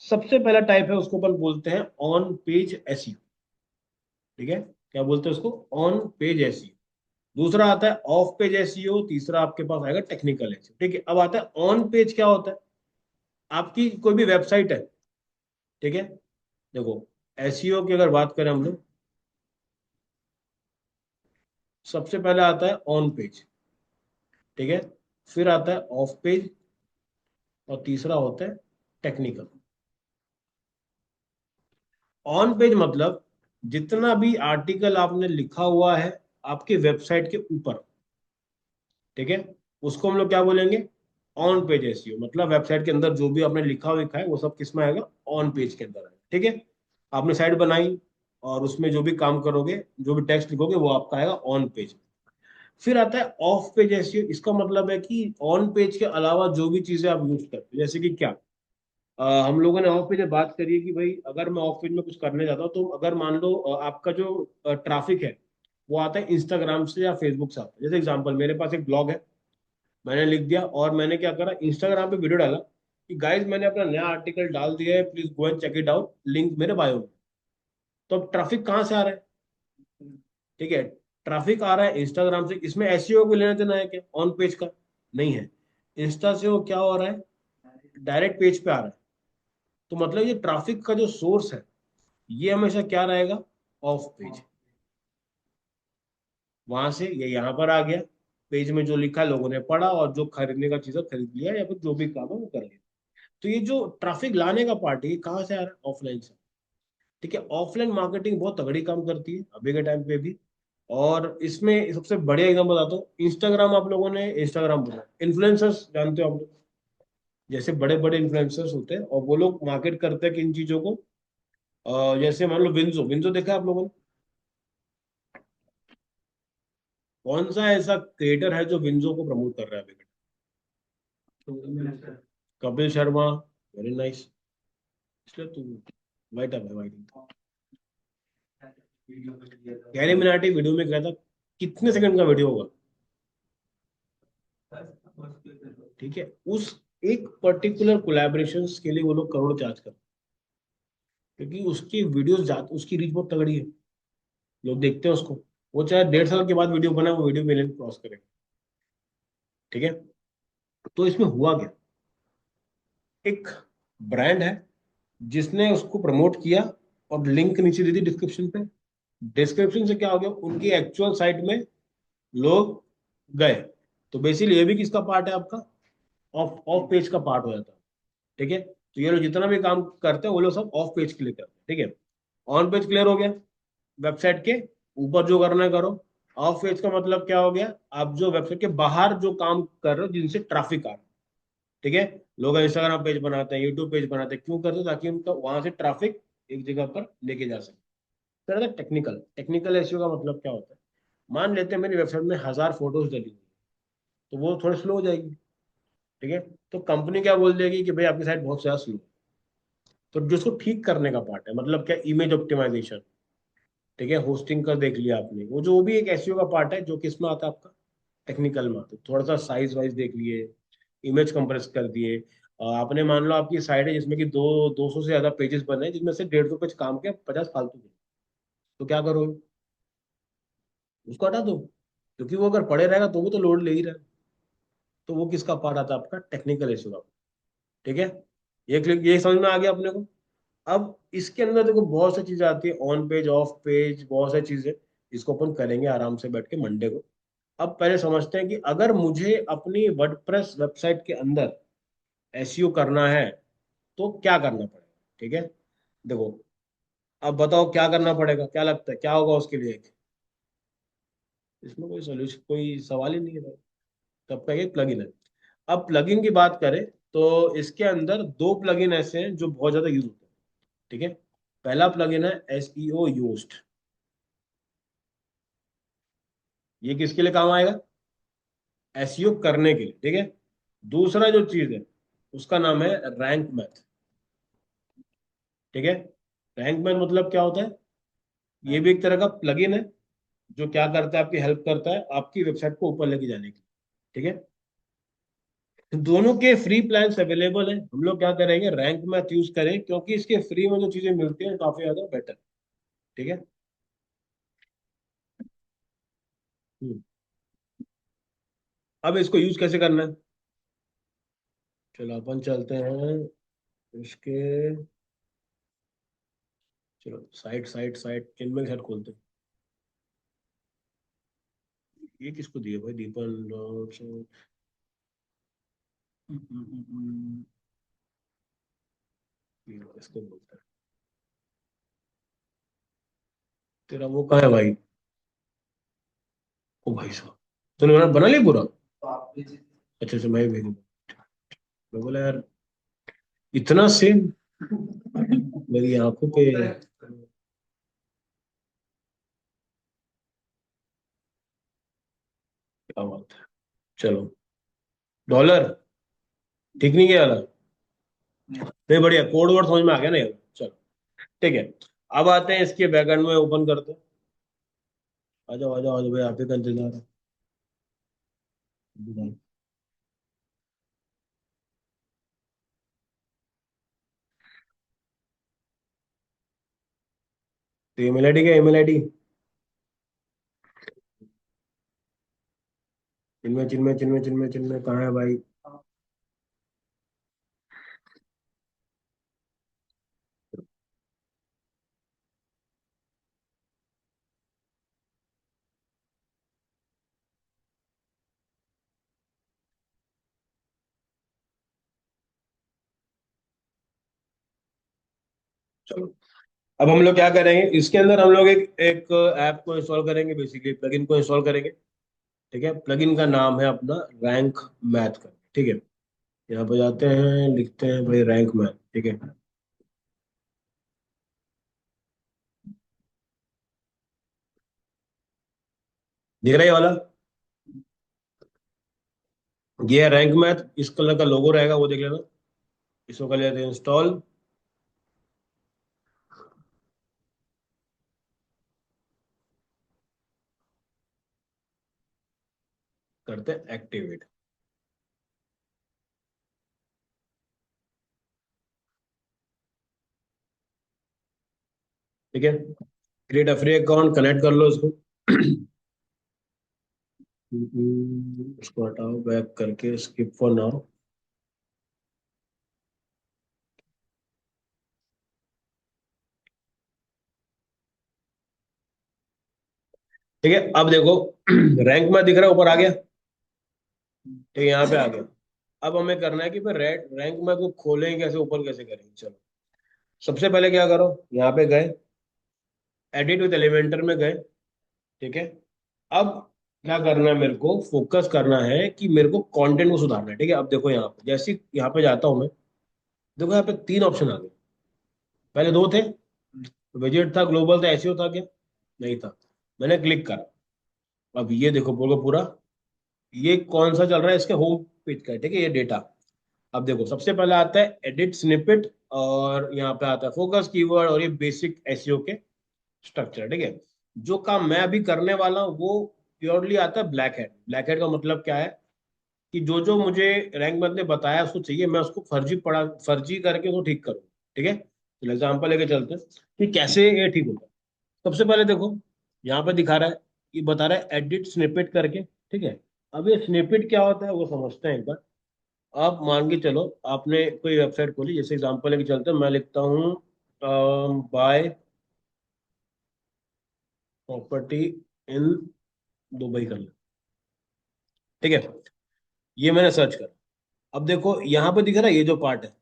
सबसे पहला टाइप है उसको अपन बोलते हैं ऑन पेज एसईओ। ठीक है। क्या बोलते हैं उसको, ऑन पेज एसईओ। दूसरा आता है ऑफ पेज एसईओ, तीसरा आपके पास आएगा टेक्निकल एसईओ। ठीक है। अब आता है ऑन पेज, क्या होता है, आपकी कोई भी वेबसाइट है। ठीक है। देखो, एसईओ की अगर बात करें हम लोग, सबसे पहले आता है ऑन पेज। ठीक है। फिर आता है ऑफ पेज, और तीसरा होता है टेक्निकल। ऑन पेज मतलब जितना भी आर्टिकल आपने लिखा हुआ है आपके वेबसाइट के ऊपर। ठीक है। उसको हम लोग क्या बोलेंगे, ऑन पेज एसईओ। मतलब वेबसाइट के अंदर जो भी आपने लिखा हुआ है वो सब किस में आएगा, ऑन पेज के अंदर आएगा। ठीक है। आपने साइट बनाई और उसमें जो भी काम करोगे, जो भी टेक्स्ट लिखोगे, वो आपका आएगा ऑन पेज। फिर आता है ऑफ पेज एसईओ। इसका मतलब है कि ऑन पेज के अलावा जो भी चीजें आप यूज करते हो, जैसे कि क्या, हम लोगों ने ऑफ पेज में बात करी है कि भाई अगर मैं ऑफ पेज में कुछ करने जाता हूँ, तो अगर मान लो आपका जो ट्रैफिक है वो आता है इंस्टाग्राम से या फेसबुक से आता है। जैसे एग्जांपल, मेरे पास एक ब्लॉग है, मैंने लिख दिया और मैंने क्या करा, इंस्टाग्राम पे वीडियो डाला कि गाइज मैंने अपना नया आर्टिकल डाल दिया है, please go and check it out, link मेरे बायो में। तो अब ट्रैफिक कहाँ से आ रहा है, ठीक है, ट्रैफिक आ रहा है इंस्टाग्राम से। इसमें एसईओ को लेना देना है क्या ऑन पेज का, नहीं है। इंस्टा से वो क्या हो रहा है, डायरेक्ट पेज पे आ रहा है। तो मतलब ये ट्रैफिक का जो सोर्स है ये हमेशा क्या रहेगा, ऑफ पेज। वहां से ये यहाँ पर आ गया, पेज में जो लिखा है लोगों ने पढ़ा, और जो खरीदने का चीज है खरीद लिया, या फिर जो भी काम है वो कर लिया। तो ये जो ट्रैफिक लाने का पार्ट है ये कहाँ से आ रहा है, ऑफलाइन से। ठीक है। ऑफलाइन मार्केटिंग बहुत तगड़ी काम करती है अभी के टाइम पे भी। और इसमें सबसे बढ़िया एग्जाम्पल बताता हूँ, इंस्टाग्राम, आप लोगों ने इंस्टाग्राम बोला, इन्फ्लुएंसर्स जानते हो आप लोग, जैसे बड़े बड़े इन्फ्लुएंसर्स होते हैं और वो लोग मार्केट करते हैं किन चीजों को, जैसे मान लो विंजो, विंजो देखा है आप लोगों ने, कौन सा ऐसा क्रिएटर है जो विंजो को प्रमोट कर रहा है अभी के time? Kapil Sharma, very nice. इसलिए तू वाइट अप है, वाइट। कैरी मिनाटी वीडियो में गया था, कितने सेकंड का वीडियो होगा, ठीक है। उस एक पर्टिकुलर कोलैबोरेशन के लिए वो लोग करोड़ चार्ज करते हैं, क्योंकि उसकी वीडियोस जाती, उसकी रीच बहुत तगड़ी है, लोग देखते हैं उसको। वो चाहे 1.5 साल के बाद वीडियो बनाए, वो वीडियो मिलियन क्रॉस करेगा। ठीक है। तो इसमें हुआ क्या, एक ब्रांड है जिसने उसको प्रमोट किया और लिंक नीचे दे दी डिस्क्रिप्शन पे। डिस्क्रिप्शन से क्या हो गया, उनकी एक्चुअल साइट में लोग गए। तो बेसिकली ये भी किसका पार्ट है आपका, ऑफ ऑफ पेज का पार्ट हो जाता है। ठीक है। तो ये लोग जितना भी काम करते हैं वो लोग सब ऑफ पेज के लिए करते हैं। ठीक है। ऑन पेज क्लियर हो गया, वेबसाइट के ऊपर जो करना है करो। ऑफ पेज का मतलब क्या हो गया, आप जो वेबसाइट के बाहर जो काम कर रहे हो जिनसे ट्रैफिक आ रहा है। ठीक है। लोग इंस्टाग्राम पेज बनाते हैं, यूट्यूब पेज बनाते हैं, क्यों करते हैं, ताकि उनका वहां से ट्रैफिक एक जगह पर लेके जा सके। फिर आता है टेक्निकल। टेक्निकल एसईओ का मतलब क्या होता है, मान लेते हैं मेरी वेबसाइट में 1000 फोटोज डली हुई है, तो वो थोड़ी स्लो हो जाएगी। ठीक है। तो कंपनी क्या बोल देगी कि भाई आपकी साइट बहुत ज्यादा स्लो है। तो जिसको ठीक करने का पार्ट है, मतलब क्या, इमेज ऑप्टिमाइजेशन। ठीक है। होस्टिंग का देख लिया आपने, वो जो भी एक एसईओ का पार्ट है जो किस में आता है आपका, टेक्निकल में आता है। थोड़ा सा साइज वाइज देख लिए, इमेज कंप्रेस कर दिए। आपने मान लो आपकी साइट है जिसमें कि 200 से ज्यादा पेजेस बने हैं, जिसमें से 150 पेज काम के, 50 फालतू के, तो क्या करोगे, उसको हटा दो, क्योंकि वो अगर पड़े रहेगा तो वो तो लोड ले ही रहा है। तो वो किसका पार्ट आता है आपका, टेक्निकल इशू का। ठीक है। ये समझ में आ गया अपने को। अब इसके अंदर देखो बहुत सी चीजें आती है, ऑन पेज, ऑफ पेज, बहुत सारी चीजें। इसको अपन करेंगे आराम से बैठ के मंडे को। अब पहले समझते हैं कि अगर मुझे अपनी वर्डप्रेस वेबसाइट के अंदर एसईओ करना है तो क्या करना पड़ेगा। ठीक है, देखो, अब बताओ क्या करना पड़ेगा, क्या लगता है क्या होगा उसके लिए। इसमें कोई सोल्यूशन, कोई सवाल ही नहीं है भाई। तब का ये प्लगइन है। अब प्लगइन की बात करें तो इसके अंदर दो प्लगइन ऐसे हैं जो बहुत ज्यादा यूज होते हैं। ठीक है, पहला प्लगइन है एसईओ योस्ट। ये किसके लिए काम आएगा, एसईओ करने के लिए। ठीक है, दूसरा जो चीज है उसका नाम है रैंक मैथ। ठीक है, रैंक मैथ मतलब क्या होता है, ये भी एक तरह का प्लगइन है जो क्या करता है, आपकी हेल्प करता है आपकी वेबसाइट को ऊपर लेके जाने की। ठीक है, तो दोनों के फ्री प्लान्स अवेलेबल हैं। हम लोग क्या करेंगे, रैंक मैथ यूज करें क्योंकि इसके फ्री में जो चीजें मिलती हैं काफी ज्यादा बेटर। ठीक है। हम्म। अब इसको यूज कैसे करना है, चलो अपन चलते हैं इसके, चलो साइट साइट साइट इनमें साइट खोलते हैं। ये किसको दिए भाई, दीपन डॉट, ये इसको बोलते हैं। तेरा वो कहाँ है भाई, ओ भाई साहब, तूने बना लिया पूरा। अच्छा अच्छा, मैं भी भेजूँ। मैं बोला यार इतना सेम मेरी आंखों पे। क्या बात है, चलो, डॉलर ठीक नहीं किया वाला, नहीं बढ़िया, कोड वर्ड समझ में आ गया ना ये। चलो ठीक है, अब आते हैं इसके बैकएंड में, ओपन करते हैं। आ जाओ आ जाओ आ जाओ भाई, आप ही का इंतजार है। तो ईमेल आईडी, क्या ईमेल आईडी, चिन्मय चिन्मय चिन्मय चिन्मय चिन्मय कहाँ है भाई। चलो, अब हम लोग क्या करेंगे, इसके अंदर हम लोग एक एक ऐप को इंस्टॉल करेंगे, बेसिकली प्लगइन को इंस्टॉल करेंगे। ठीक है, प्लगइन का नाम है अपना रैंक मैथ का। ठीक है, यहाँ पे जाते हैं, लिखते हैं भाई रैंक मैथ। ठीक है, दिख रहा है ये वाला, ये है रैंक मैथ, इस कलर का लोगो रहेगा वो देख लेना। इसको कर लेते हैं इंस्टॉल, करते हैं एक्टिवेट। ठीक है, create a free account, connect कर लो इसको। उसको हटाओ, बैक करके स्किप फॉर नाउ। ठीक है, अब देखो रैंक में दिख रहा है, ऊपर आ गया। ठीक है, यहाँ पे आ गया। अब हमें करना है कि फिर रेड रैंक में को खोलें कैसे, ऊपर कैसे करेंगे। चलो, सबसे पहले क्या करो, यहाँ पे गए, एडिट विद एलिमेंटर में गए। ठीक है, अब क्या करना है, मेरे को फोकस करना है कि मेरे को कंटेंट को सुधारना है। ठीक है, अब देखो यहाँ पे, जैसे ही यहाँ पे जाता हूँ मैं, देखो यहाँ पे तीन ऑप्शन आ गए। पहले दो थे, विजेट था, ग्लोबल था, एसईओ था क्या, नहीं था। मैंने क्लिक करा, अब ये देखो पूरा पूरा, ये कौन सा चल रहा है, इसके होम पेज का है। ठीक है, ये डेटा। अब देखो सबसे पहले आता है एडिट स्निपेट, और यहाँ पे आता है फोकस कीवर्ड, और ये बेसिक एसईओ के स्ट्रक्चर। ठीक है, जो काम मैं अभी करने वाला हूँ वो प्योरली आता है ब्लैक हेड। ब्लैक हेड का मतलब क्या है, कि जो जो मुझे रैंक बंद ने बताया उसको चाहिए, मैं उसको फर्जी करके उसको ठीक करूँ। ठीक है, तो एग्जाम्पल लेके चलते हैं कि कैसे ये ठीक होता है। सबसे पहले देखो, यहाँ पे दिखा रहा है, ये बता रहा है एडिट स्निपेट करके। ठीक है, अब ये स्निपेट क्या होता है वो समझते हैं एक बार। आप मान के चलो, आपने कोई वेबसाइट खोली, जैसे एग्जांपल लेके चलते हैं, मैं लिखता हूँ बाय प्रॉपर्टी इन दुबई कर लो। ठीक है, ये मैंने सर्च करा। अब देखो यहाँ पे दिख रहा है, ये जो पार्ट है,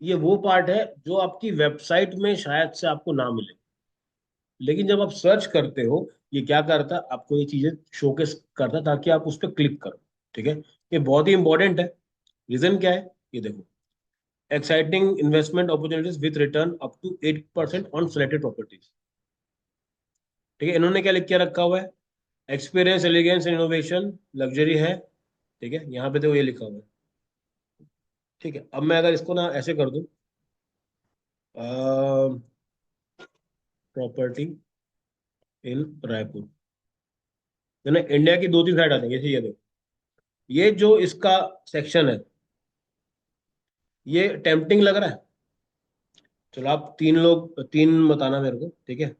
ये वो पार्ट है जो आपकी वेबसाइट में शायद से आपको ना मिले, लेकिन जब आप सर्च करते हो, ये क्या करता है, आपको ये चीजें शोकेस करता है ताकि आप उस पर क्लिक करो। ठीक है, ये बहुत ही इंपॉर्टेंट है। रीजन क्या है, ये देखो, exciting investment opportunities with return up to 8% on selected properties. ठीक है, इन्होंने क्या लिख के रखा हुआ है, एक्सपीरियंस, एलिगेंस, इनोवेशन, लग्जरी है। ठीक है, यहाँ पे तो ये लिखा हुआ है। ठीक है, अब मैं अगर इसको ना ऐसे कर दूं, प्रॉपर्टी इन रायपुर, है ना, इंडिया की दो तीन साइड आ जाएंगे, ये देखो, ये जो इसका सेक्शन है, ये टेम्पटिंग लग रहा है। चलो आप तीन लोग, तीन बताना मेरे को, ठीक है,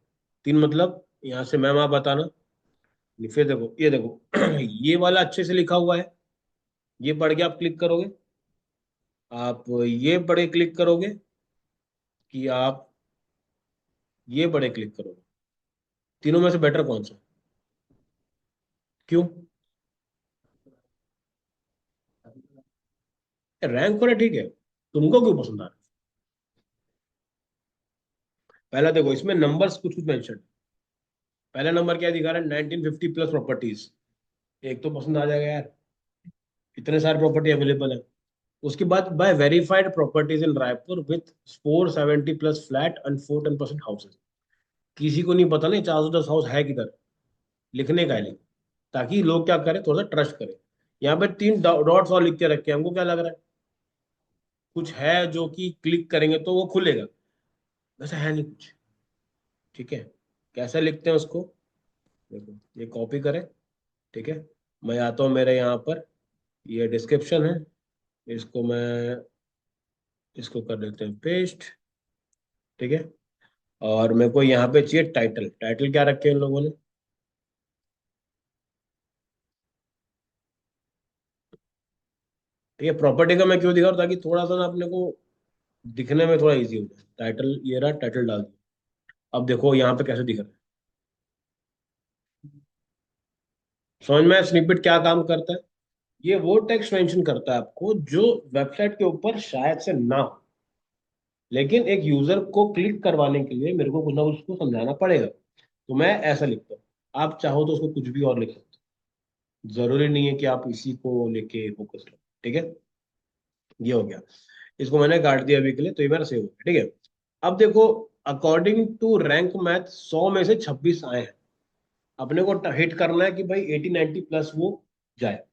तीन मतलब यहाँ से मैं वहां बताना। फिर देखो, ये देखो ये वाला अच्छे से लिखा हुआ है, ये पढ़ के आप क्लिक करोगे, आप ये पढ़ के क्लिक करोगे, कि आप ये पढ़ के क्लिक करोगे। तीनों में से बेटर कौन सा, क्यों? रैंक पर ठीक है, तुमको क्यों पसंद आ रहा है? पहला देखो, इसमें नंबर्स कुछ कुछ मेंशन। पहला नंबर क्या दिखा रहा है, 1950 प्लस प्रॉपर्टीज। एक तो पसंद आ जाएगा यार, इतने सारे प्रॉपर्टी अवेलेबल है। उसके बाद buy verified properties in Raipur with 470 plus flat and 14% houses. किसी को नहीं पता नहीं 410 हाउस है किधर, लिखने का है लिख, ताकि लोग क्या करें, थोड़ा सा ट्रस्ट करें। यहाँ पे तीन डॉट्स और लिख के रखे हैं, हमको क्या लग रहा है, कुछ है जो कि क्लिक करेंगे तो वो खुलेगा, वैसा है नहीं कुछ। ठीक है, कैसे लिखते हैं उसको, देखो, ये कॉपी करें। ठीक है, मैं आता हूँ मेरे यहाँ पर, ये डिस्क्रिप्शन है, इसको मैं, इसको कर देते हैं पेस्ट। ठीक है, और मेरे को यहाँ पे चाहिए टाइटल। टाइटल क्या रखे हैं इन लोगों ने, ठीक है, प्रॉपर्टी का मैं क्यों दिखा रहा हूँ, ताकि थोड़ा सा ना अपने को दिखने में थोड़ा इजी हो जाए। टाइटल ये रहा, टाइटल डाल दिया। अब देखो यहाँ पे कैसे दिख रहा है, समझ में स्निपेट क्या काम करता है। ये वो टेक्स्ट मेंशन करता है आपको जो वेबसाइट के ऊपर शायद से ना हो, लेकिन एक यूजर को क्लिक करवाने के लिए मेरे को कुछ ना कुछ उसको समझाना पड़ेगा, तो मैं ऐसा लिखता हूँ। आप चाहो तो उसको कुछ भी और लिख सकते हो, जरूरी नहीं है कि आप इसी को लेके फोकस करो। ठीक है, ये हो गया, इसको मैंने काट दिया अभी के लिए, तो ये मेरा सेव हो गया। ठीक है, अब देखो, अकॉर्डिंग टू रैंक मैथ 100 में से 26 आए हैं। अपने को हिट करना है कि भाई 80 90 प्लस वो जाए।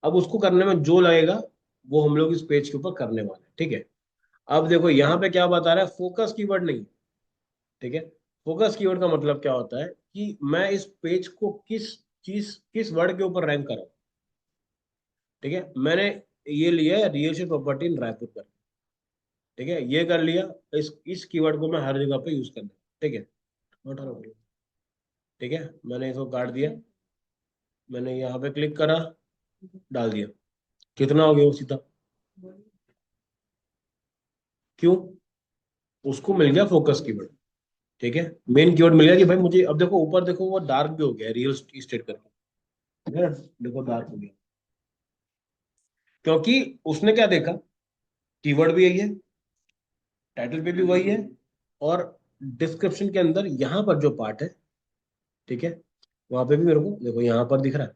अब उसको करने में जो लगेगा वो हम लोग इस पेज के ऊपर करने वाले हैं। ठीक है, अब देखो यहाँ पे क्या बता रहा है, फोकस कीवर्ड नहीं। ठीक है, फोकस कीवर्ड का मतलब क्या होता है कि मैं इस पेज को किस वर्ड के ऊपर रैंक करा। ठीक है, मैंने ये लिया है real estate property in Raipur का। ठीक है, ये कर लिया, इस कीवर्ड को मैं हर जगह पे यूज करना। ठीक है, नोट डाउन करो। ठीक है, मैंने इसको काट दिया, मैंने यहाँ पे क्लिक करा, डाल दिया, कितना हो गया वो सीधा, क्यों? उसको मिल गया फोकस कीवर्ड। ठीक है, मेन कीवर्ड मिल गया कि भाई मुझे, अब देखो ऊपर देखो वो डार्क भी हो गया रियल इस्टेट करके, ठीक है ना? देखो डार्क हो गया, क्योंकि उसने क्या देखा, कीवर्ड भी यही है, टाइटल पे भी वही है, और डिस्क्रिप्शन के अंदर यहाँ पर जो पार्ट है, ठीक है, वहां पे भी मेरे को देखो यहाँ पर दिख रहा है,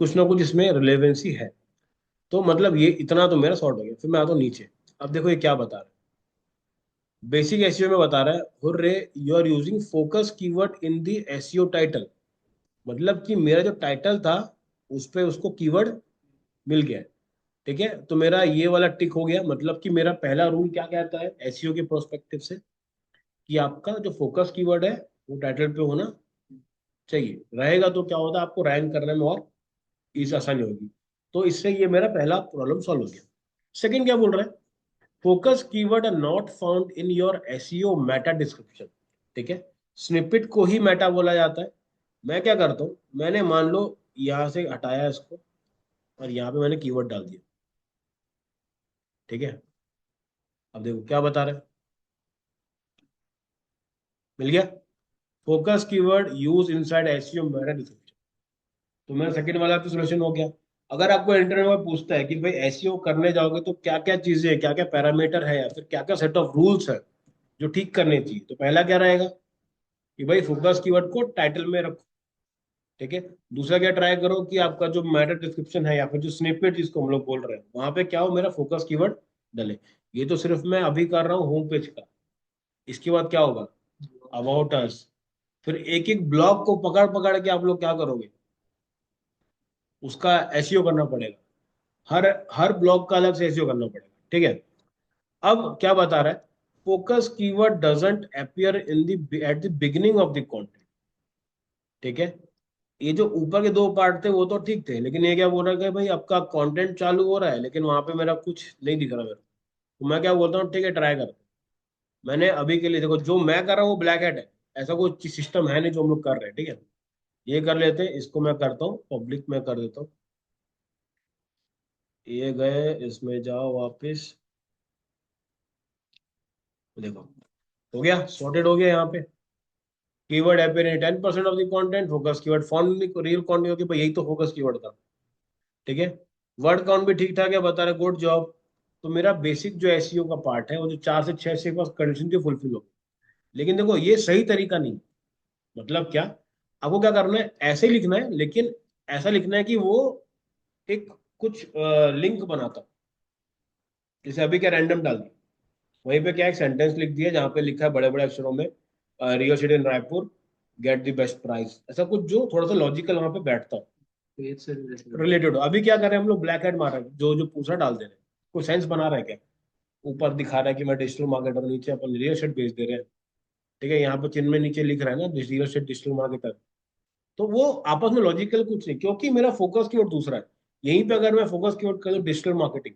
कुछ ना कुछ इसमें रिलेवेंसी है। तो मतलब ये इतना तो मेरा सॉर्ट हो गया। फिर मैं आता हूँ नीचे, अब देखो ये क्या बता रहा है, बेसिक एसईओ में बता रहा है, hurray, you are using focus keyword in the SEO title. मतलब कि मेरा जो टाइटल था उस पे उसको कीवर्ड मिल गया है। ठीक है, तो मेरा ये वाला टिक हो गया, मतलब कि मेरा पहला रूल क्या कहता है एसईओ के प्रोस्पेक्टिव से, कि आपका जो फोकस कीवर्ड है वो टाइटल पे होना चाहिए। रहेगा तो क्या होता है, आपको रैंक करने में और इस आसानी होगी। तो इससे ये मेरा पहला प्रॉब्लम सॉल्व हो गया। सेकंड क्या बोल रहा है, focus keyword are not found in your SEO meta description. ठीक है, स्निपेट को ही मेटा बोला जाता है। मैं क्या करता हूँ, मैंने मान लो यहाँ से हटाया इसको, और यहाँ पे मैंने कीवर्ड डाल दिया। ठीक है, अब देखो क्या बता रहा है, मिल गया। Focus keyword use inside SEO meta description. तो मेरा सेकंड वाला तो सोल्यूशन हो गया। अगर आपको इंटरव्यू में पूछता है कि भाई एसईओ करने जाओगे तो क्या क्या चीजें, क्या क्या पैरामीटर है, या फिर क्या क्या सेट ऑफ रूल्स है जो ठीक करने चाहिए, तो पहला क्या रहेगा कि भाई फोकस कीवर्ड को टाइटल में रखो। ठीक है। दूसरा क्या ट्राई करो कि आपका जो मेटा डिस्क्रिप्शन है या फिर जो स्निपेट जिसको हम लोग बोल रहे हैं वहां पे क्या हो, मेरा फोकस कीवर्ड डले। ये तो सिर्फ मैं अभी कर रहा हूँ होम पेज का। इसके बाद क्या होगा, अबाउट अस। फिर एक एक ब्लॉग को पकड़ पकड़ के आप लोग क्या करोगे, उसका एसईओ करना पड़ेगा। हर हर ब्लॉग का अलग से एसईओ करना पड़ेगा। ठीक है। अब क्या बता रहा है, focus keyword doesn't appear in the at the beginning of the content. ठीक है। ये जो ऊपर के दो पार्ट थे वो तो ठीक थे, लेकिन ये क्या बोल रहा है कि भाई आपका कंटेंट चालू हो रहा है लेकिन वहां पे मेरा कुछ नहीं दिख रहा मेरे को। तो मैं क्या बोलता हूँ, ठीक है ट्राई करते हैं। मैंने अभी के लिए देखो जो मैं कर रहा हूँ वो ब्लैक हेड है, ऐसा कोई सिस्टम है नहीं जो हम लोग कर रहे हैं। ठीक है। ये कर लेते हैं, इसको मैं करता हूँ पब्लिक में कर देता हूँ। ये गए, इसमें जाओ वापस। देखो हो गया, सॉर्टेड हो गया यहाँ पे। Keyword appear in 10% of the content, focus keyword found real content, भाई यही तो फोकस कीवर्ड था। ठीक है। वर्ड काउंट भी ठीक ठाक है, बता रहे गुड जॉब। तो मेरा बेसिक जो एसईओ का पार्ट है वो जो 4 से 6 से पास कंडीशन की फुलफिल हो। लेकिन देखो ये सही तरीका नहीं। मतलब क्या, आपको क्या करना है, ऐसे ही लिखना है, लेकिन ऐसा लिखना है कि वो एक कुछ लिंक बनाता हो। जैसे अभी क्या रैंडम डाल दिया, वहीं पे क्या एक सेंटेंस लिख दिया जहाँ पे लिखा है बड़े बड़े अक्षरों में, real city in Raipur get the best price, ऐसा कुछ जो थोड़ा सा लॉजिकल वहां पे बैठता हो, पेज से रिलेटेड। रिलेटेड हो। अभी क्या कर रहे हैं हम लोग, ब्लैक हेड मार रहे हैं, जो जो पूछा डाल दे रहे हैं। कोई सेंस बना रहा है क्या? ऊपर दिखा रहा है कि मैं डिजिटल मार्केटर, नीचे अपन रियल एस्टेट बेच दे रहे हैं। ठीक है। यहाँ पे चिन्ह में नीचे लिख रहा है ना रियल एस्टेट डिजिटल मार्केटर। तो वो आपस में लॉजिकल कुछ नहीं, क्योंकि मेरा फोकस कीवर्ड दूसरा है। यहीं पे अगर मैं फोकस कीवर्ड कर दूं डिजिटल मार्केटिंग,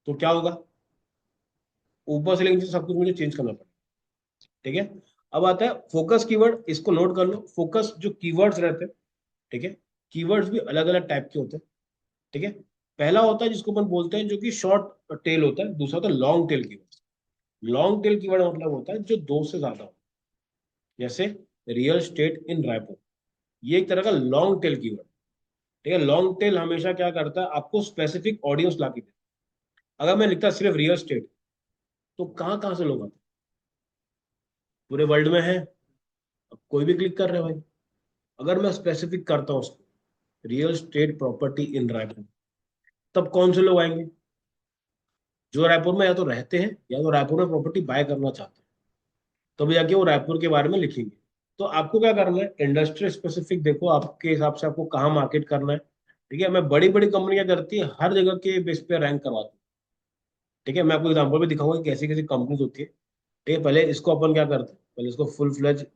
तो क्या होगा, ऊपर से लेकर नीचे सब कुछ मुझे चेंज करना पड़ेगा। ठीक है। अब आता है फोकस कीवर्ड, इसको नोट कर लो। फोकस जो कीवर्ड्स रहते हैं, ठीक है, कीवर्ड्स भी अलग अलग टाइप के होते हैं। ठीक है। पहला होता है जिसको अपन बोलते हैं जो कि शॉर्ट टेल होता है, दूसरा होता है long tail keyword. Long tail keyword मतलब होता है जो दो से ज्यादा हो, जैसे रियल स्टेट इन रायपुर, ये एक तरह का लॉन्ग टेल कीवर्ड। ठीक है। लॉन्ग टेल हमेशा क्या करता है, आपको स्पेसिफिक ऑडियंस ला के देता है। अगर मैं लिखता सिर्फ रियल स्टेट, तो कहाँ कहाँ से लोग आते हैं, पूरे वर्ल्ड में है, अब कोई भी क्लिक कर रहे हैं भाई। अगर मैं स्पेसिफिक करता हूँ उसको, real estate property in Raipur, तब कौन से लोग आएंगे, जो रायपुर में या तो रहते हैं या तो रायपुर में प्रॉपर्टी बाय करना चाहते हैं, तब जाके वो रायपुर के बारे में लिखेंगे। तो आपको क्या करना है, इंडस्ट्री स्पेसिफिक देखो आपके हिसाब से आपको कहाँ मार्केट करना है। ठीक है। मैं बड़ी बड़ी कंपनियां करती है हर जगह के बेस पे रैंक करवाती हूँ। ठीक है। मैं आपको एग्जांपल भी दिखाऊंगा कि कैसी कैसी कंपनीज होती है। ठीक है। पहले इसको अपन क्या करते हैं, पहले इसको फुल फ्लेज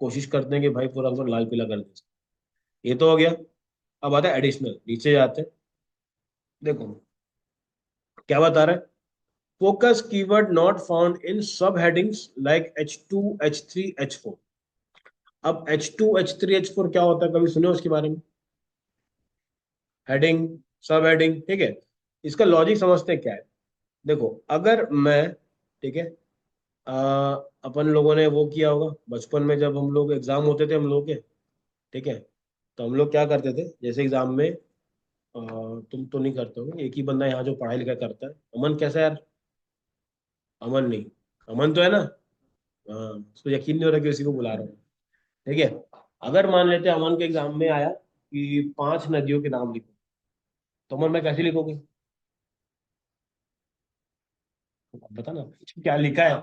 कोशिश करते हैं कि भाई पूरा एकदम लाल पीला कर दें। ये तो हो गया। अब आता है एडिशनल, नीचे जाते हैं। देखो क्या बता रहा है, फोकस कीवर्ड नॉट फाउंड इन सब headings like H2 H3 H4। अब H2 H3 H4 क्या होता है, कभी सुने हो उसके बारे में? हेडिंग, सब हेडिंग। ठीक है। इसका लॉजिक समझते हैं क्या है। देखो अगर मैं, ठीक है, अपन लोगों ने वो किया होगा बचपन में जब हम लोग एग्जाम होते थे हम लोग के। ठीक है। तो हम लोग क्या करते थे, जैसे एग्जाम में तुम तो नहीं करते हो, एक ही बंदा यहाँ जो पढ़ाई लिखाई करता है, अमन कैसा है यार? अमन नहीं, अमन तो है ना? हाँ, उसको यकीन नहीं हो रहा कि उसी को बुला रहा हूँ। ठीक है। अगर मान लेते हैं अमन के एग्जाम में आया कि 5 नदियों के नाम लिखो, तो अमन मैं कैसे लिखोगे, बता ना क्या लिखा है।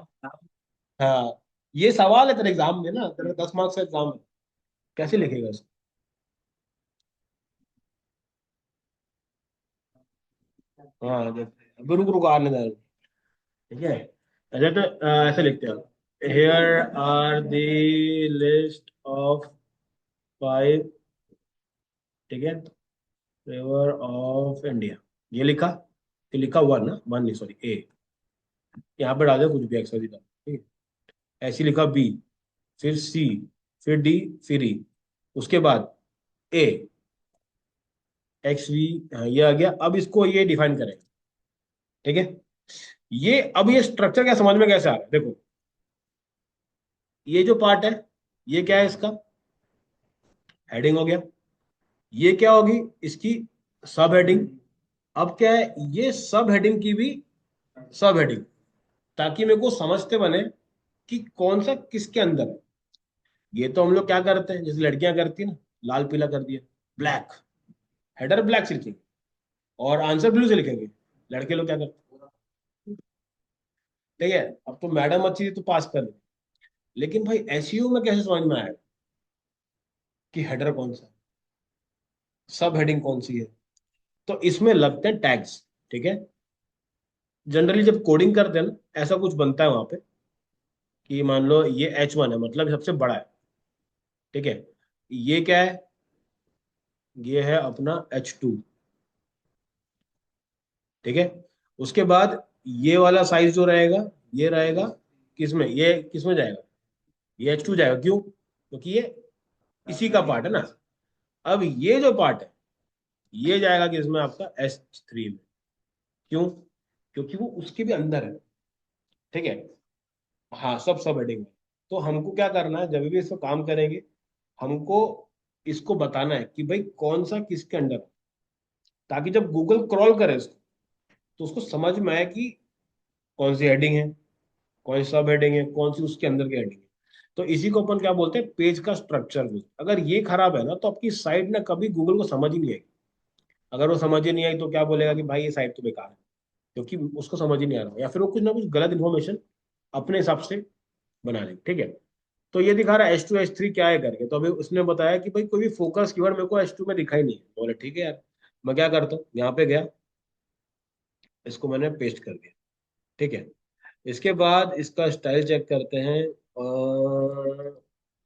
हाँ, ये सवाल है तेरे एग्जाम में ना, तेरे 10 मार्क्स का एग्जाम है, कैसे लिखेगा उसको? हाँ अभी रुक रुक आने दे। ठीक है। अच्छा तो ऐसे लिखते हैं, here are the list of 5, ठीक है, रिवर ऑफ इंडिया। ये लिखा, ये लिखा 1 ना, 1 नहीं सॉरी ए, यहाँ पे डाल दो कुछ भी एक्स्ट्रा दिखा। ठीक है। ऐसे लिखा बी, फिर सी, फिर डी, फिर ई, उसके बाद ए, एक्स वी, हाँ ये आ गया। अब इसको ये डिफाइन करें। ठीक है। ये अब ये स्ट्रक्चर क्या समझ में कैसे आ रहा है देखो, ये जो पार्ट है, ये क्या है इसका, हेडिंग हो गया। ये क्या होगी इसकी, सब हेडिंग। अब क्या है, ये सब हेडिंग की भी सब हेडिंग, ताकि मेरे को समझते बने कि कौन सा किसके अंदर है। ये तो हम लोग क्या करते हैं, जैसे लड़कियां करती है ना, लाल पीला कर दिया, ब्लैक, हेडर ब्लैक से लिखेंगे और आंसर ब्लू से लिखेंगे। लड़के लोग क्या करते हैं, ठीक है। अब तो मैडम अच्छी थी तो पास कर ली, लेकिन भाई एसईओ में कैसे समझ में आया कि हेडर कौन सा है, सब हेडिंग कौन सी है। तो इसमें लगते हैं टैग्स, ठीक है। जनरली जब कोडिंग करते हैं ना, ऐसा कुछ बनता है वहां पे कि मान लो ये H1 है, मतलब सबसे बड़ा है, ठीक है। ये क्या है, ये है अपना H2, ठीक है। उसके बाद ये वाला साइज जो रहेगा, ये रहेगा किसमें, ये किसमें जाएगा, ये H2 जाएगा। क्यों, क्योंकि ये इसी का पार्ट है ना। अब ये जो पार्ट है, ये जाएगा किसमें, आपका H3 में। क्यों, क्योंकि वो उसके भी अंदर है, ठीक है। हाँ, सब सब हेडिंग में। तो हमको क्या करना है, जब भी इसको काम करेंगे, हमको इसको बताना है कि भाई कौन सा किसके अंडर है, ताकि जब गूगल क्रॉल करे इसको, तो उसको समझ में आए कि कौन सी हेडिंग है, कौन सी सब हेडिंग है, कौन सी उसके अंदर की हेडिंग है। तो इसी को अपन क्या बोलते हैं, पेज का स्ट्रक्चर भी। अगर ये खराब है ना, तो आपकी साइट ना कभी गूगल को समझ ही नहीं आएगी। अगर वो समझ ही नहीं आई तो क्या बोलेगा कि भाई ये साइट तो बेकार है, क्योंकि उसको समझ ही नहीं आ रहा, या फिर वो कुछ ना कुछ गलत इन्फॉर्मेशन अपने हिसाब से बना लेगी, ठीक है। तो ये दिखा रहा है H2 H3 क्या है करके, तो अभी उसने बताया कि भाई कोई भी फोकस कीवर्ड मेरे को H2 में दिखाई नहीं है। बोले ठीक है यार, मैं क्या करता हूँ, यहाँ पे गया, इसको मैंने पेस्ट कर दिया, ठीक है। इसके बाद इसका स्टाइल चेक करते हैं।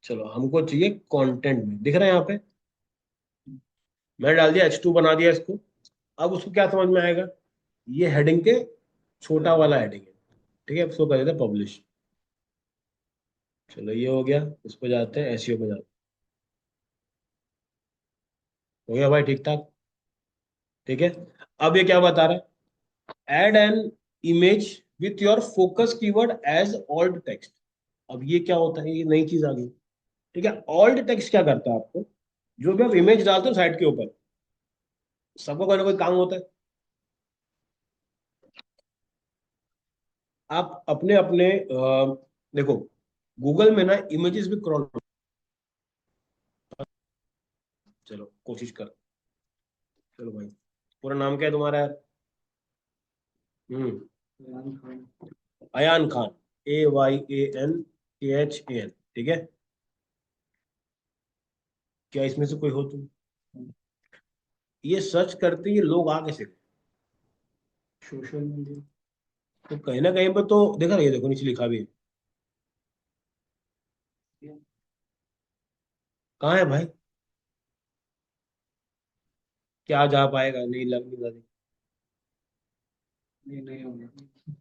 चलो, हमको चाहिए कंटेंट में, दिख रहा है यहाँ पे, मैंने डाल दिया H2, बना दिया इसको। अब उसको क्या समझ में आएगा, ये हेडिंग के छोटा वाला हेडिंग है, ठीक है। इसको कर देते हैं पब्लिश। चलो, ये हो गया। इस पे जाते हैं, एसईओ पे जाते हैं। हो गया भाई, ठीक ठाक, ठीक है। अब ये क्या बता रहा है, add an image with your focus keyword as alt text. अब ये क्या होता है, ये नई चीज आ गई, ठीक है। ऑल्ट टेक्स्ट क्या करता है, आपको जो भी आप इमेज डालते हो साइट के ऊपर, सबका कोई ना कोई काम होता है। आप अपने अपने देखो, गूगल में ना इमेजेस भी क्रॉल, चलो कोशिश कर। चलो भाई, पूरा नाम क्या है तुम्हारा यार? हम्म, इमरान खान। अयान खान, AYANKHAN, ठीक है। क्या इसमें से कोई हो तुम, ये सर्च करते ये लोग आ कैसे गए? Social media. तो कहीं ना कहीं पर तो देखा, ये देखो नीचे लिखा भी है। कहाँ है भाई, क्या जा पाएगा, नहीं लग नहीं लग। नहीं, नहीं होगा।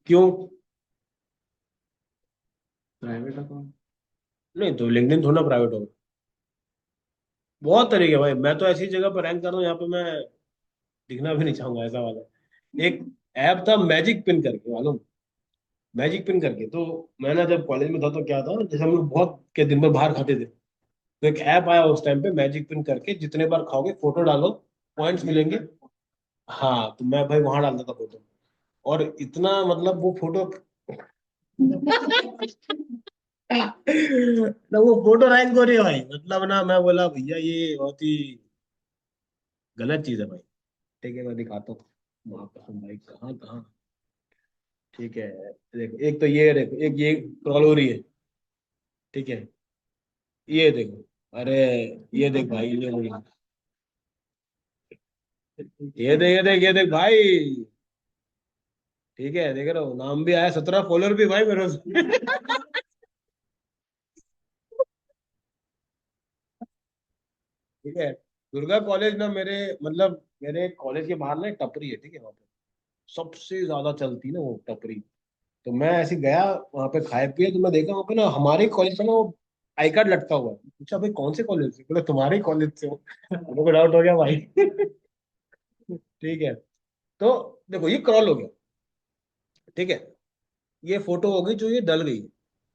क्यों, प्राइवेट अकाउंट। नहीं तो लिंक्डइन थोड़ा प्राइवेट होगा। बहुत तरीके भाई, मैं तो ऐसी जगह पर रैंक कर रहा हूँ, यहाँ पे मैं दिखना भी नहीं चाहूंगा, ऐसा वाला एक ऐप था मैजिक पिन करके, मालूम, मैजिक पिन करके। तो मैं ना जब कॉलेज में था तो क्या था, जैसे हम लोग बहुत के दिन भर बाहर खाते थे, तो एक ऐप आया उस टाइम पे मैजिक पिन करके, जितने बार खाओगे फोटो डालो, पॉइंट्स मिलेंगे। हाँ, तो मैं भाई वहां डालता था फोटो, और इतना मतलब वो फोटो ना, वो फोटो रैंक हो रही है भाई, मतलब ना, मैं बोला भैया ये बहुत ही गलत चीज है भाई। ठीक है, मैं दिखाता हूँ वहां पर, हम भाई कहाँ कहाँ, ठीक है। देखो, एक तो ये देखो, एक ये क्रॉल हो रही है, ठीक है। ये देखो, अरे ये देख भाई, ये देख भाई, ठीक है, देख रहे हो, नाम भी आया, 17 फॉलोअर भी भाई मेरे उसमें। ठीक है। दुर्गा कॉलेज ना मेरे, मतलब मेरे कॉलेज के बाहर ना एक टपरी है, ठीक है। वहाँ पे सबसे ज्यादा चलती ना वो टपरी। तो मैं ऐसे गया वहां पे, खाए पिए, तो मैं देखा वहां पे ना हमारे कॉलेज का ना वो आई कार्ड लटका हुआ है। पूछा भाई कौन से कॉलेज से, बोले तुम्हारे ही कॉलेज से हो। मेरे को डाउट हो गया भाई। ठीक है। तो देखो, ये क्रॉल हो गया, ठीक है। ये फोटो हो गई जो ये डल गई,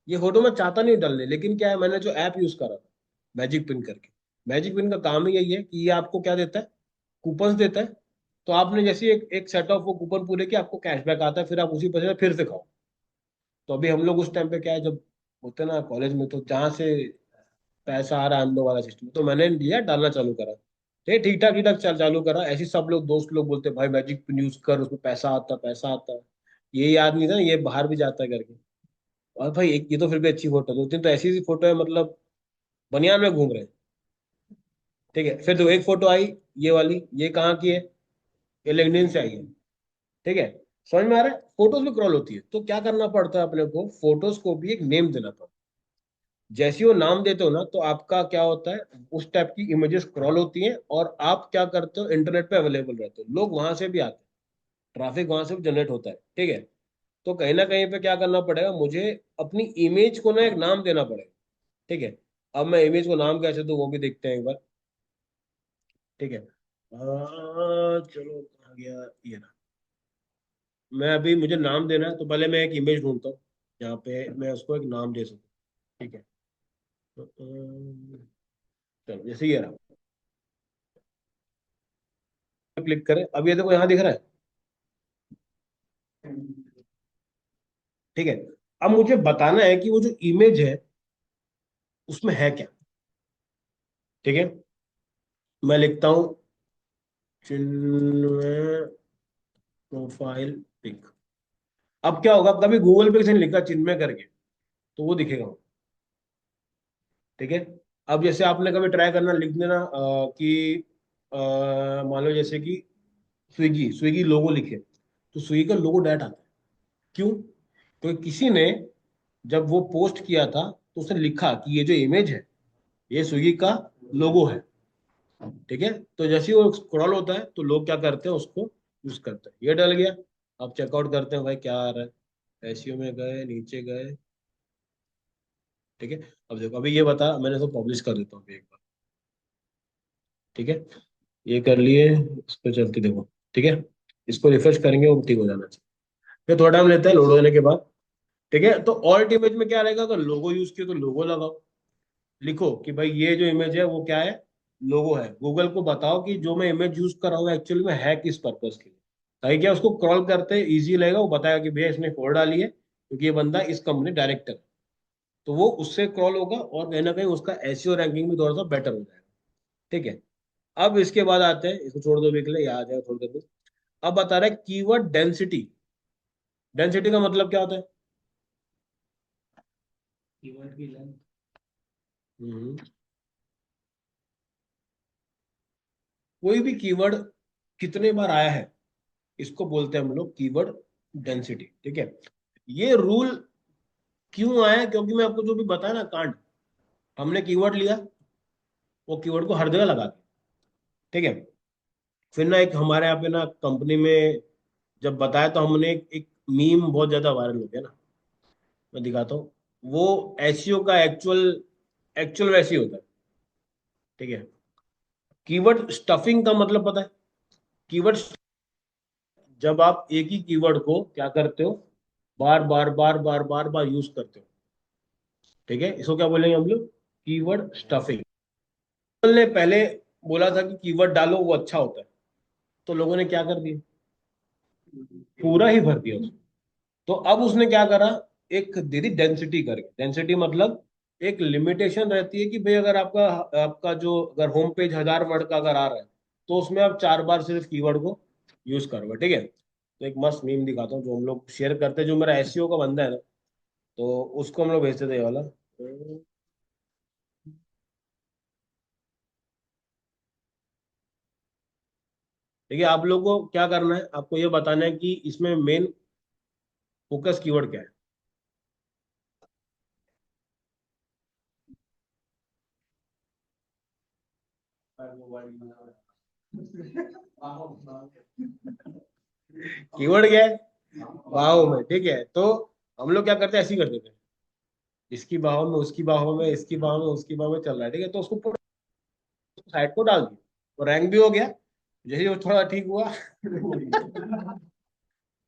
ये फोटो मैं चाहता नहीं डालने, लेकिन क्या है, मैंने जो ऐप यूज करा था मैजिक पिन करके, मैजिक पिन का काम ही यही है कि ये आपको क्या देता है, कूपन्स देता है। तो आपने जैसे एक एक सेट ऑफ वो कूपन पूरे किए, आपको कैशबैक आता है, फिर आप उसी पैसे से फिर से खाओ। तो अभी हम लोग उस टाइम पे क्या है, जब होते ना कॉलेज में, तो जहाँ से पैसा आ रहा है हम लोग वाला सिस्टम, तो मैंने लिया डालना चालू करा। ठीक ठाक चालू करा, ऐसे ही सब लोग दोस्त लोग बोलते भाई मैजिक पिन यूज कर, उसमें पैसा आता है। ये याद नहीं था ये बाहर भी जाता है करके। और भाई एक ये तो फिर भी अच्छी फोटो, दो तीन तो ऐसी सी फोटो है मतलब बनियान में घूम रहे हैं। ठीक है, फिर तो एक फोटो आई, ये वाली, ये कहाँ की है, ये लिंक्डइन से आई है। ठीक है, समझ में आ रहा है, फोटोज भी क्रॉल होती है, तो क्या करना पड़ता है अपने को, फोटोज को भी एक नेम देना पड़ता है। जैसे ही वो नाम देते हो ना, तो आपका क्या होता है, उस टाइप की इमेजेस क्रॉल होती हैं, और आप क्या करते हो, इंटरनेट पे अवेलेबल रहते हो, लोग वहां से भी आते हैं, ट्रैफिक वहां से भी जनरेट होता है। ठीक है, तो कहीं ना कहीं पे क्या करना पड़ेगा मुझे, अपनी इमेज को ना एक नाम देना पड़ेगा। ठीक है, अब मैं इमेज को नाम कैसे दूं वो भी देखते हैं एक बार। ठीक है, चलो कहाँ गया ये ना। मैं अभी मुझे नाम देना है, तो पहले मैं एक इमेज ढूंढता हूँ जहाँ पे मैं उसको एक नाम दे सकूँ। ठीक है, तो, चलो जैसे ये रहा, क्लिक करें, अब ये देखो यहाँ दिख रहा है। ठीक है, अब मुझे बताना है कि वो जो इमेज है उसमें है क्या। ठीक है, मैं लिखता हूँ चिन्मय प्रोफाइल पिक। अब क्या होगा, कभी गूगल पे किसी ने लिखा चिन्मय करके तो वो दिखेगा। ठीक है, अब जैसे आपने कभी ट्राई करना लिख देना कि मान लो जैसे कि स्विगी स्विगी लोगो लिखे, तो स्विगी का लोगो डायरेक्ट आता है। क्यों? क्योंकि किसी ने जब वो पोस्ट किया था तो उसने लिखा कि ये जो इमेज है ये स्विगी का लोगो है। ठीक है, तो जैसे ही वो स्क्रॉल होता है तो लोग क्या करते हैं, उसको यूज करते हैं। ये डल गया। अब चेकआउट करते हैं भाई क्या आ रहा है, एसईओ में गए, नीचे गए। ठीक है, अब देखो, अभी ये बता, मैंने इसको पब्लिश कर देता हूँ अभी एक बार। ठीक है, ये कर लिए, इस पे चलते देखो। ठीक है, इसको रिफ्रेश करेंगे, वो ठीक हो जाना चाहिए। फिर थोड़ा टाइम लेता है लोड होने के बाद। ठीक है, तो ऑल्ट इमेज में क्या रहेगा, अगर लोगो यूज किया तो लोगो लगाओ, लिखो कि भाई ये जो इमेज है वो क्या है, लोगो है। गूगल को बताओ कि जो मैं इमेज यूज कर रहा हूँ एक्चुअली में है किस पर्पज के लिए, ताकि क्या उसको क्रॉल करते इजी लगेगा, वो बताएगा कि भैया इसने फोड़ डाली है क्योंकि ये बंदा इस कंपनी डायरेक्टर है। तो वो उससे क्रॉल होगा, और कहीं ना कहीं उसका एसईओ रैंकिंग भी थोड़ा सा बेटर हो जाएगा। ठीक है, अब इसके बाद आते हैं, इसको छोड़ दो अभी के लिए, याद है थोड़ी देर में। अब बता रहा है कीवर्ड डेंसिटी। डेंसिटी का मतलब क्या होता है? कीवर्ड की लेंथ। हम्म, कोई भी कीवर्ड कितने बार आया है, इसको बोलते हैं हम लोग कीवर्ड डेंसिटी। ठीक है, ये रूल क्यों आया है? क्योंकि मैं आपको जो भी बताया ना कांड, हमने कीवर्ड लिया, वो कीवर्ड को हर जगह लगा दिया। ठीक है, फिर ना एक हमारे यहाँ पे ना कंपनी में जब बताया, तो हमने एक मीम बहुत ज्यादा वायरल हो गया ना, मैं दिखाता हूँ। वो एसईओ का एक्चुअल एक्चुअल वैसे ही होता है। ठीक है, कीवर्ड स्टफिंग का मतलब पता है? कीवर्ड, जब आप एक ही कीवर्ड को क्या करते हो, बार बार यूज करते हो। ठीक है, इसको क्या बोलेंगे हम लोग, कीवर्ड स्टफिंग। ने पहले बोला था कि कीवर्ड डालो वो अच्छा होता है, तो लोगों ने क्या कर दिया, पूरा ही भर दिया उसको। तो अब उसने क्या करा, एक दे दी डेंसिटी करके। डेंसिटी मतलब एक लिमिटेशन रहती है कि भाई अगर आपका आपका जो अगर होम पेज 1000 वर्ड का अगर आ रहा है, तो उसमें आप 4 बार सिर्फ कीवर्ड को यूज करोगे। ठीक है, तो एक मस्त मीम दिखाता हूँ जो हम लोग शेयर करते हैं, जो मेरा एसईओ का बंदा है ना, तो उसको हम लोग भेजते थे ये वाला। ठीक है, आप लोगों को क्या करना है, आपको ये बताना है कि इसमें मेन फोकस कीवर्ड क्या है। कीवर्ड क्या है, बाहों में। ठीक है, तो हम लोग क्या करते हैं, ऐसे ही करते थे, इसकी बाहों में, उसकी बाहों में, इसकी बाहों में, उसकी बाहों में चल रहा है। ठीक है, तो उसको पूरा साइड को डाल दिया, तो रैंक भी हो गया। जैसे ही वो थोड़ा ठीक हुआ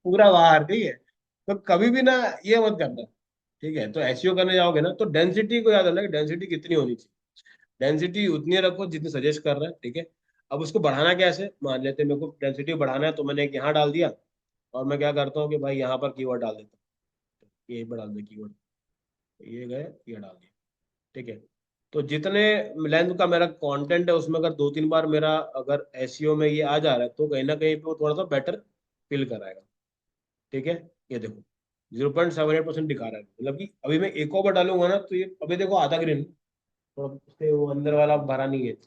पूरा बाहर। ठीक है, तो कभी भी ना ये मत करना, ठीक है, तो एसईओ करने जाओगे ना तो डेंसिटी को याद रखना कि डेंसिटी कितनी होनी चाहिए। डेंसिटी उतनी रखो जितनी सजेस्ट कर रहा है, ठीक है। अब उसको बढ़ाना कैसे, मान लेते हैं मेरे को डेंसिटी बढ़ाना है, तो मैंने एक यहाँ डाल दिया, और मैं क्या करता हूँ कि भाई यहाँ पर कीवर्ड डाल देता हूँ, यही पर डाल दिया कीवर्ड, ये गए, ये डाल दिया, ठीक है। तो जितने लेंथ का मेरा कंटेंट है उसमें अगर 2-3 बार मेरा अगर एसईओ में ये आ जा रहा है, तो कहीं ना कहीं पे वो थोड़ा सा बेटर फील कराएगा, ठीक है। ये देखो 0.78% दिखा रहा है, मतलब कि अभी मैं एक और बार डालूंगा ना, तो ये अभी देखो आधा ग्रीन, थोड़ा उसके वो अंदर वाला भरा नहीं है,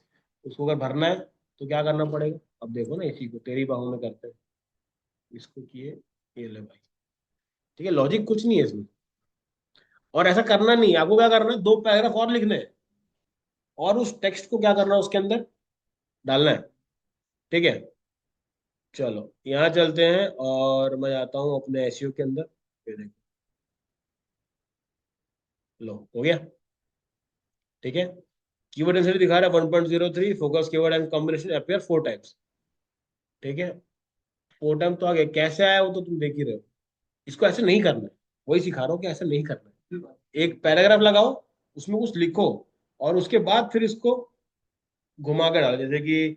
उसको अगर भरना है तो क्या करना पड़ेगा। अब देखो ना, इसी को तेरी बाहों में करते हैं, इसको किए, ये ले भाई, ठीक है। लॉजिक कुछ नहीं है इसमें, और ऐसा करना नहीं है। आपको क्या करना है, 2 पैराग्राफ और लिखने हैं, और उस टेक्स्ट को क्या करना है उसके अंदर डालना है, ठीक है। चलो यहाँ चलते हैं, और मैं आता हूँ अपने एसईओ के अंदर। ये देखो, लो हो गया, ठीक है। कीवर्ड डेंसिटी दिखा रहा है 1.03, focus keyword and combination appear 4 times, ठीक है। 4 टाइम तो आ गया, कैसे आया वो तो तुम देख ही रहे हो। इसको ऐसे नहीं करना है, वही सिखा रहा हूँ कि ऐसे नहीं करना है। एक पैराग्राफ लगाओ, उसमें कुछ लिखो, और उसके बाद फिर इसको घुमा के डालो, जैसे कि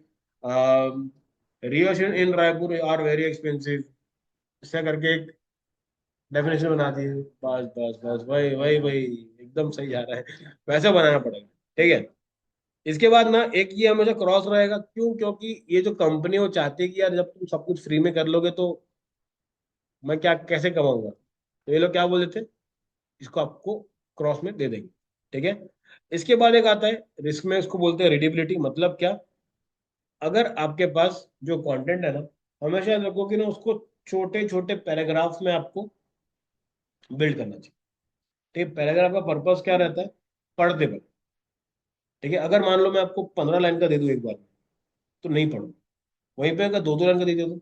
रियोशन इन रायपुर आर वेरी एक्सपेंसिव, ऐसा करके एक डेफिनेशन बना दी। बस बस बस, वही वही वही, एकदम सही जा रहा है। वैसे बनाना पड़ेगा, ठीक है। इसके बाद ना एक ये हमेशा क्रॉस रहेगा, क्यों, क्योंकि ये जो कंपनी वो चाहती है कि यार जब तुम सब कुछ फ्री में कर लोगे तो मैं क्या कैसे कमाऊंगा, तो ये लोग क्या बोल देते हैं, इसको आपको क्रॉस में दे देंगे, ठीक है। इसके बाद एक आता है रिस्क में, इसको बोलते हैं रीडेबिलिटी। मतलब क्या, अगर आपके पास जो कंटेंट है ना, हमेशा याद रखो कि ना उसको छोटे छोटे पैराग्राफ में आपको बिल्ड करना चाहिए, ठीक है। पैराग्राफ का पर्पस क्या रहता है, पढ़ते पढ़, ठीक है। अगर मान लो मैं आपको 15 लाइन का दे दूं एक बार में, तो नहीं पढ़ो। वहीं पे अगर 2-2 लाइन का दे दे दो,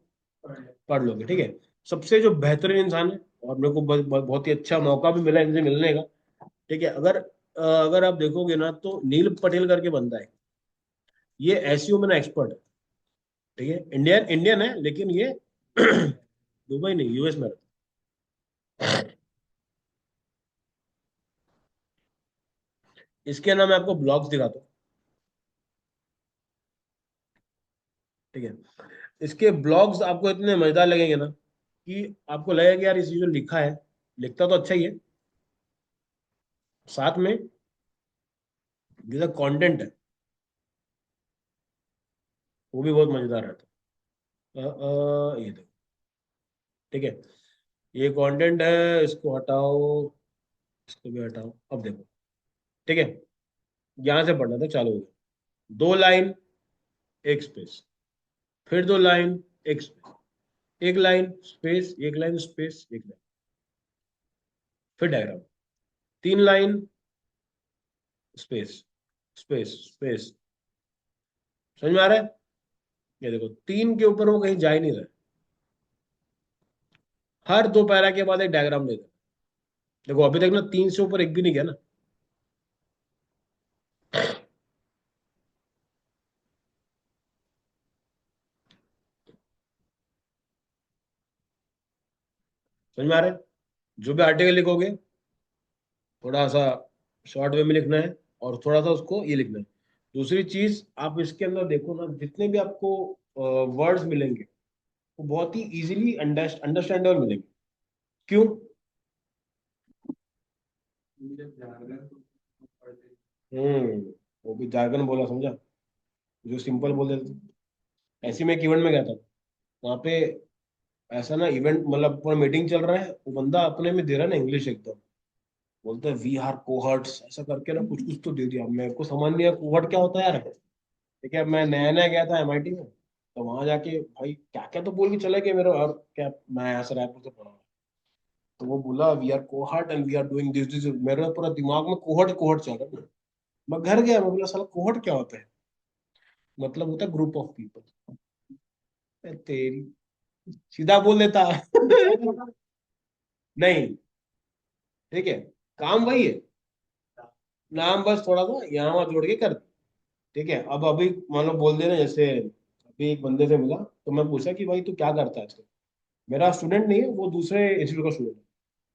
पढ़ लोगे, ठीक है। सबसे जो बेहतरीन इंसान है, और मेरे को बहुत ही अच्छा मौका भी मिला इनसे मिलने का, ठीक है। अगर आप देखोगे ना तो नील पटेल करके बंदा है, ये एसईओ में ना एक्सपर्ट है, ठीक है। इंडियन इंडियन है, लेकिन ये दुबई नहीं, यूएस में रहता है। इसके ना मैं आपको ब्लॉग्स दिखाता हूँ, ठीक है। इसके ब्लॉग्स आपको इतने मजेदार लगेंगे ना कि आपको लगेगा कि यार इसी जो लिखा है, लिखता तो अच्छा ही है, साथ में जो कंटेंट है वो भी बहुत मजेदार रहता है। ये देखो, ठीक है। ये कंटेंट है, इसको हटाओ, इसको भी हटाओ। अब देखो, ठीक है। यहां से पढ़ना था, चालू हो गया। 2 लाइन, एक स्पेस, फिर 2 लाइन, एक स्पेस, एक लाइन स्पेस, एक लाइन स्पेस, एक लाइन, फिर diagram, 3 line, space, space, space. समझ में आ रहा है। ये देखो, 3 के ऊपर वो कहीं जा ही नहीं रहा है। हर 2 पैरा के बाद एक डायग्राम देता है। देखो अभी तक ना 3 से ऊपर एक भी नहीं गया ना। समझ में आ रहा है। जो भी आर्टिकल लिखोगे, थोड़ा सा शॉर्ट वे में लिखना है, और थोड़ा सा उसको ये लिखना है। दूसरी चीज, आप इसके अंदर देखो ना, जितने भी आपको वर्ड्स मिलेंगे वो बहुत ही इजीली अंडरस्टैंडेबल मिलेंगे। क्यों। हम्म, वो भी जार्गन बोला, समझा, जो सिंपल बोल देते थे। ऐसे में एक इवेंट में गया था, वहां पे ऐसा ना इवेंट, मतलब पूरा मीटिंग चल रहा है, वो बंदा अपने में दे रहा है ना इंग्लिश एकदम, बोलते हैं वी आर कोहर्ट्स, ऐसा करके ना कुछ कुछ तो दे दिया। मेरे को समझ नहीं आया कोहर्ट क्या होता है यार। ठीक है, मैं नया नया गया था एमआईटी में, तो वहां जाके भाई क्या क्या तो बोल के चले गए मेरे, और क्या, मैं यहाँ से रायपुर से पढ़ा हूँ। तो वो बोला we are cohort and we are doing this this, मेरे पूरा दिमाग में कोहर्ट कोहर्ट चल रहा है। मैं घर गया, मैं बोला साला कोहर्ट क्या होता है, मतलब होता है ग्रुप ऑफ पीपल। तेरी, सीधा बोल देता। नहीं, ठीक है, काम वही है, नाम बस थोड़ा सा यहाँ वहाँ जोड़ के कर दे, ठीक है। अब अभी मान लो बोल देना, जैसे अभी एक बंदे से मिला, तो मैं पूछा कि भाई तू क्या करता है आजकल। मेरा स्टूडेंट नहीं है, वो दूसरे इंस्टीट्यूट का स्टूडेंट है।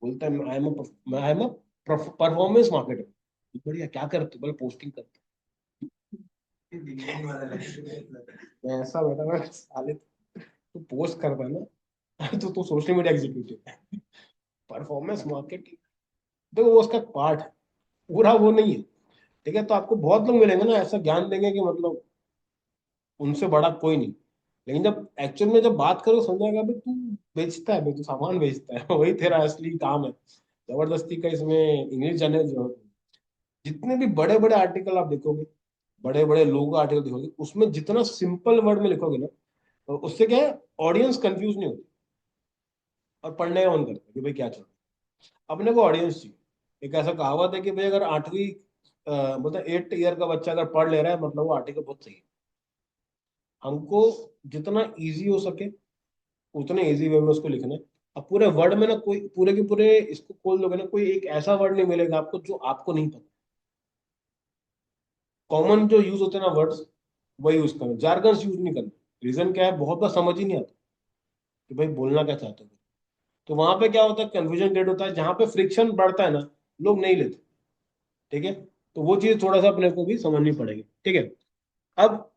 बोलता है आई एम परफॉर्मेंस मार्केटिंग। बढ़िया, क्या करते हो? बोले पोस्टिंग करते मैं ऐसा बैठा मैं साले, तू पोस्ट कर रहा है ना तो तू सोशल मीडिया एग्जीक्यूटिव है। परफॉर्मेंस मार्केटिंग, देखो वो उसका पार्ट है, पूरा वो नहीं है। ठीक है, तो आपको बहुत लोग मिलेंगे ना ऐसा ज्ञान देंगे कि मतलब उनसे बड़ा कोई नहीं। लेकिन जब एक्चुअल में जब बात करो समझाएगा भाई तू बेचता है भाई, तू सामान बेचता है वही तेरा असली काम है। जबरदस्ती का इसमें इंग्लिश जानने की जरूरत नहीं। जितने भी बड़े बड़े आर्टिकल आप देखोगे, बड़े बड़े लोगों का आर्टिकल देखोगे, उसमें जितना सिंपल वर्ड में लिखोगे ना, तो उससे क्या है, ऑडियंस कंफ्यूज नहीं होती और पढ़ने का मन करता है कि भाई क्या चल रहा है। अपने को ऑडियंस चाहिए। एक ऐसा कहावत है कि भाई अगर 8वीं मतलब 8 ईयर का बच्चा अगर पढ़ ले रहा है मतलब वो आर्टिकल बहुत सही है। हमको जितना इजी हो सके उतने इजी वे में उसको लिखना है। अब पूरे वर्ड में ना कोई पूरे के पूरे इसको खोल दोगे ना, कोई एक ऐसा वर्ड नहीं मिलेगा आपको जो आपको नहीं पता। कॉमन जो यूज होते हैं ना वर्ड्स, वही यूज करना, जार्गन्स यूज नहीं करना। रीजन क्या है, बहुत बार समझ ही नहीं आता कि भाई बोलना क्या चाहते हो। तो वहां पे क्या होता है, कंफ्यूजन क्रिएट होता है, जहां पे फ्रिक्शन बढ़ता है ना, लोग नहीं लेते। ठीक है, तो वो चीज थोड़ा सा अपने को भी समझनी पड़ेगी। ठीक है, अब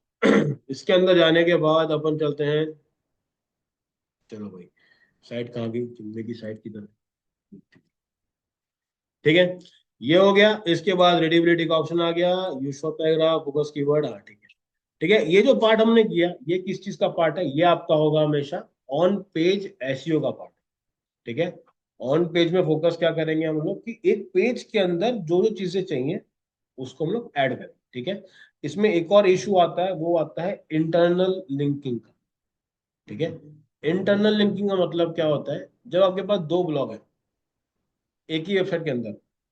इसके अंदर जाने के बाद अपन चलते हैं। चलो भाई, साइट कहाँ गई, चिल्ले की साइट किधर है? ठीक है, ये हो गया। इसके बाद रीडेबिलिटी का ऑप्शन आ गया, use for paragraph, focus keyword. हाँ ठीक है। ठीक है, ये जो पार्ट हमने किया ये किस चीज का पार्ट है, ये आपका होगा हमेशा ऑन पेज एसईओ का पार्ट। ठीक है, ऑन पेज में फोकस क्या करेंगे हम लोग कि एक पेज के अंदर जो जो चीजें चाहिए उसको हम लोग ऐड करें। ठीक है, इसमें एक और इशू आता है, वो आता है इंटरनल लिंकिंग का। ठीक है, इंटरनल लिंकिंग का मतलब क्या होता है, जब आपके पास दो ब्लॉग है एक ही वेबसाइट के अंदर,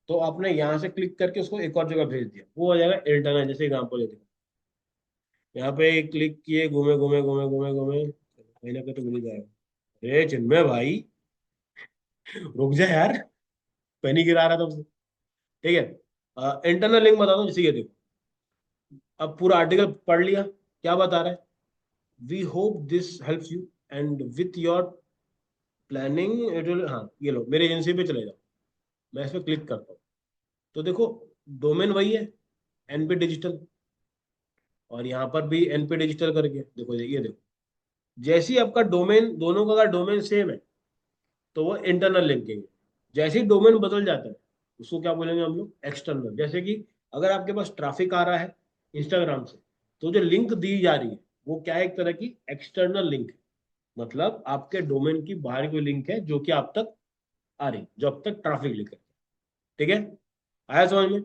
तो आपने यहाँ से क्लिक करके उसको एक और जगह भेज दिया, वो हो जाएगा इंटरनल। जैसे एग्जाम्पल लेते हैं, यहाँ पे क्लिक किए, घूमे घूमे घूमे घूमे घूमे, कहीं ना कहीं तो मिल ही जाएगा। अरे चिन्मय भाई, रुक जा यार, पैनी गिरा रहा था मुझसे। ठीक है, इंटरनल लिंक बता दो, जैसे ये देखो, अब पूरा आर्टिकल पढ़ लिया, क्या बता रहा है, we hope this helps you and with your planning it will, हाँ ये लो मेरे एजेंसी पे चले जाओ। मैं इस पर क्लिक करता हूँ, तो देखो डोमेन वही है, एनपी डिजिटल, और यहाँ पर भी एनपी डिजिटल करके देखो, ये देखो, जैसे ही आपका डोमेन, दोनों का अगर डोमेन सेम है तो वो इंटरनल लिंकिंग है। जैसे ही डोमेन बदल जाता है उसको क्या बोलेंगे हम लोग, एक्सटर्नल। जैसे कि अगर आपके पास ट्रैफिक आ रहा है इंस्टाग्राम से, तो जो लिंक दी जा रही है वो क्या है, एक तरह की एक्सटर्नल लिंक है। मतलब आपके डोमेन की बाहर कोई लिंक है जो कि आप तक आ रही, जो अब तक ट्रैफिक लिंक है। ठीक है, आया समझ में?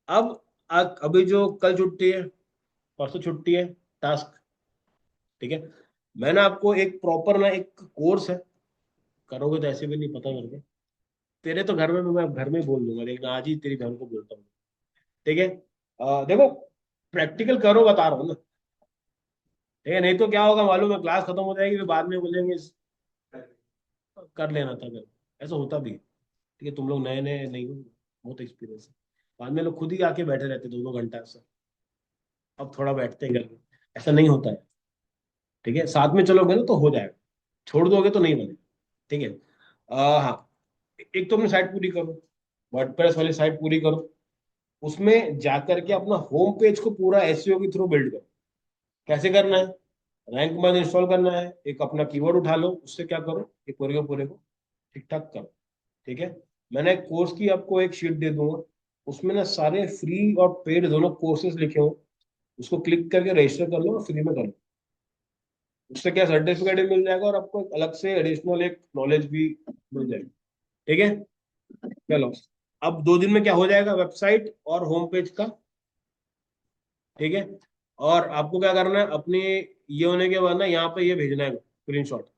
अब अभी जो कल छुट्टी है, परसों छुट्टी है, टास्क। ठीक है, मैंने आपको एक प्रॉपर ना एक कोर्स है, करोगे तो ऐसे भी नहीं पता मेरे को। तेरे तो घर में मैं घर में ही बोल दूंगा, लेकिन आज ही तेरी बहन को बोलता हूँ। ठीक है, देखो प्रैक्टिकल करो बता रहा हूँ ना। ठीक है, नहीं तो क्या होगा मालूम है, क्लास खत्म हो जाएगी फिर बाद में बोलेंगे कर लेना था कर, ऐसा होता भी है। ठीक है, तुम लोग नए नए नहीं हो, बहुत एक्सपीरियंस है। बाद में लोग खुद ही आके बैठे रहते 2 2 घंटा सर, अब थोड़ा बैठते हैं घर में, ऐसा नहीं होता है। ठीक है, साथ में चलोगे ना तो हो जाएगा, छोड़ दोगे तो नहीं बनेगा। ठीक है, हाँ, एक तो अपनी साइट पूरी करो, वर्डप्रेस वाली साइट पूरी करो, उसमें जाकर के अपना होम पेज को पूरा एसईओ के थ्रू बिल्ड करो। कैसे करना है, रैंक मद इंस्टॉल करना है, एक अपना कीवर्ड उठा लो, उससे क्या करो, एक पूरे को ठीक ठाक करो। ठीक है, मैंने कोर्स की आपको एक शीट दे दूंगा, उसमें ना सारे फ्री और पेड दोनों कोर्सेज लिखे हो, उसको क्लिक करके रजिस्टर कर लो और फ्री में कर लो। उससे क्या सर्टिफिकेट भी मिल जाएगा और आपको एक अलग से एडिशनल एक नॉलेज भी मिल जाएगी। ठीक है, चलो, अब 2 दिन में क्या हो जाएगा, वेबसाइट और होम पेज का। ठीक है, और आपको क्या करना है, अपने ये होने के बाद ना यहाँ पे ये भेजना है स्क्रीनशॉट।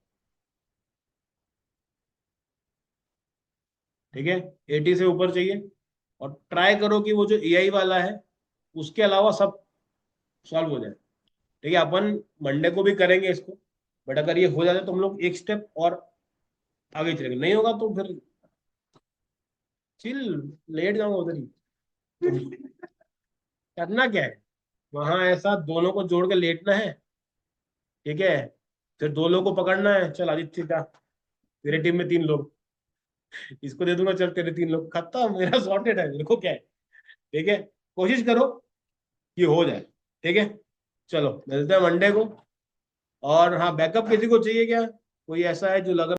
ठीक है, 80 से ऊपर चाहिए, और ट्राई करो कि वो जो एआई वाला है उसके अलावा सब सॉल्व हो जाए। ठीक है, अपन मंडे को भी करेंगे इसको, बट अगर ये हो जाता है तो हम लोग एक स्टेप और आगे चलेंगे, नहीं होगा तो फिर चिल, लेट जाऊंगा उधर ही। तो करना क्या है, वहां ऐसा दोनों को जोड़ के लेटना है। ठीक है, फिर 2 लोगों को पकड़ना है, चल आदित्य का, तेरे टीम में 3 लोग, इसको दे दूंगा, चल तेरे 3 लोग खत्म, मेरा सॉर्टेड है, मेरे को क्या है। ठीक है, कोशिश करो कि हो जाए। ठीक है, चलो मिलते हैं मंडे को। और हाँ, बैकअप किसी को चाहिए क्या? कोई ऐसा है जो लग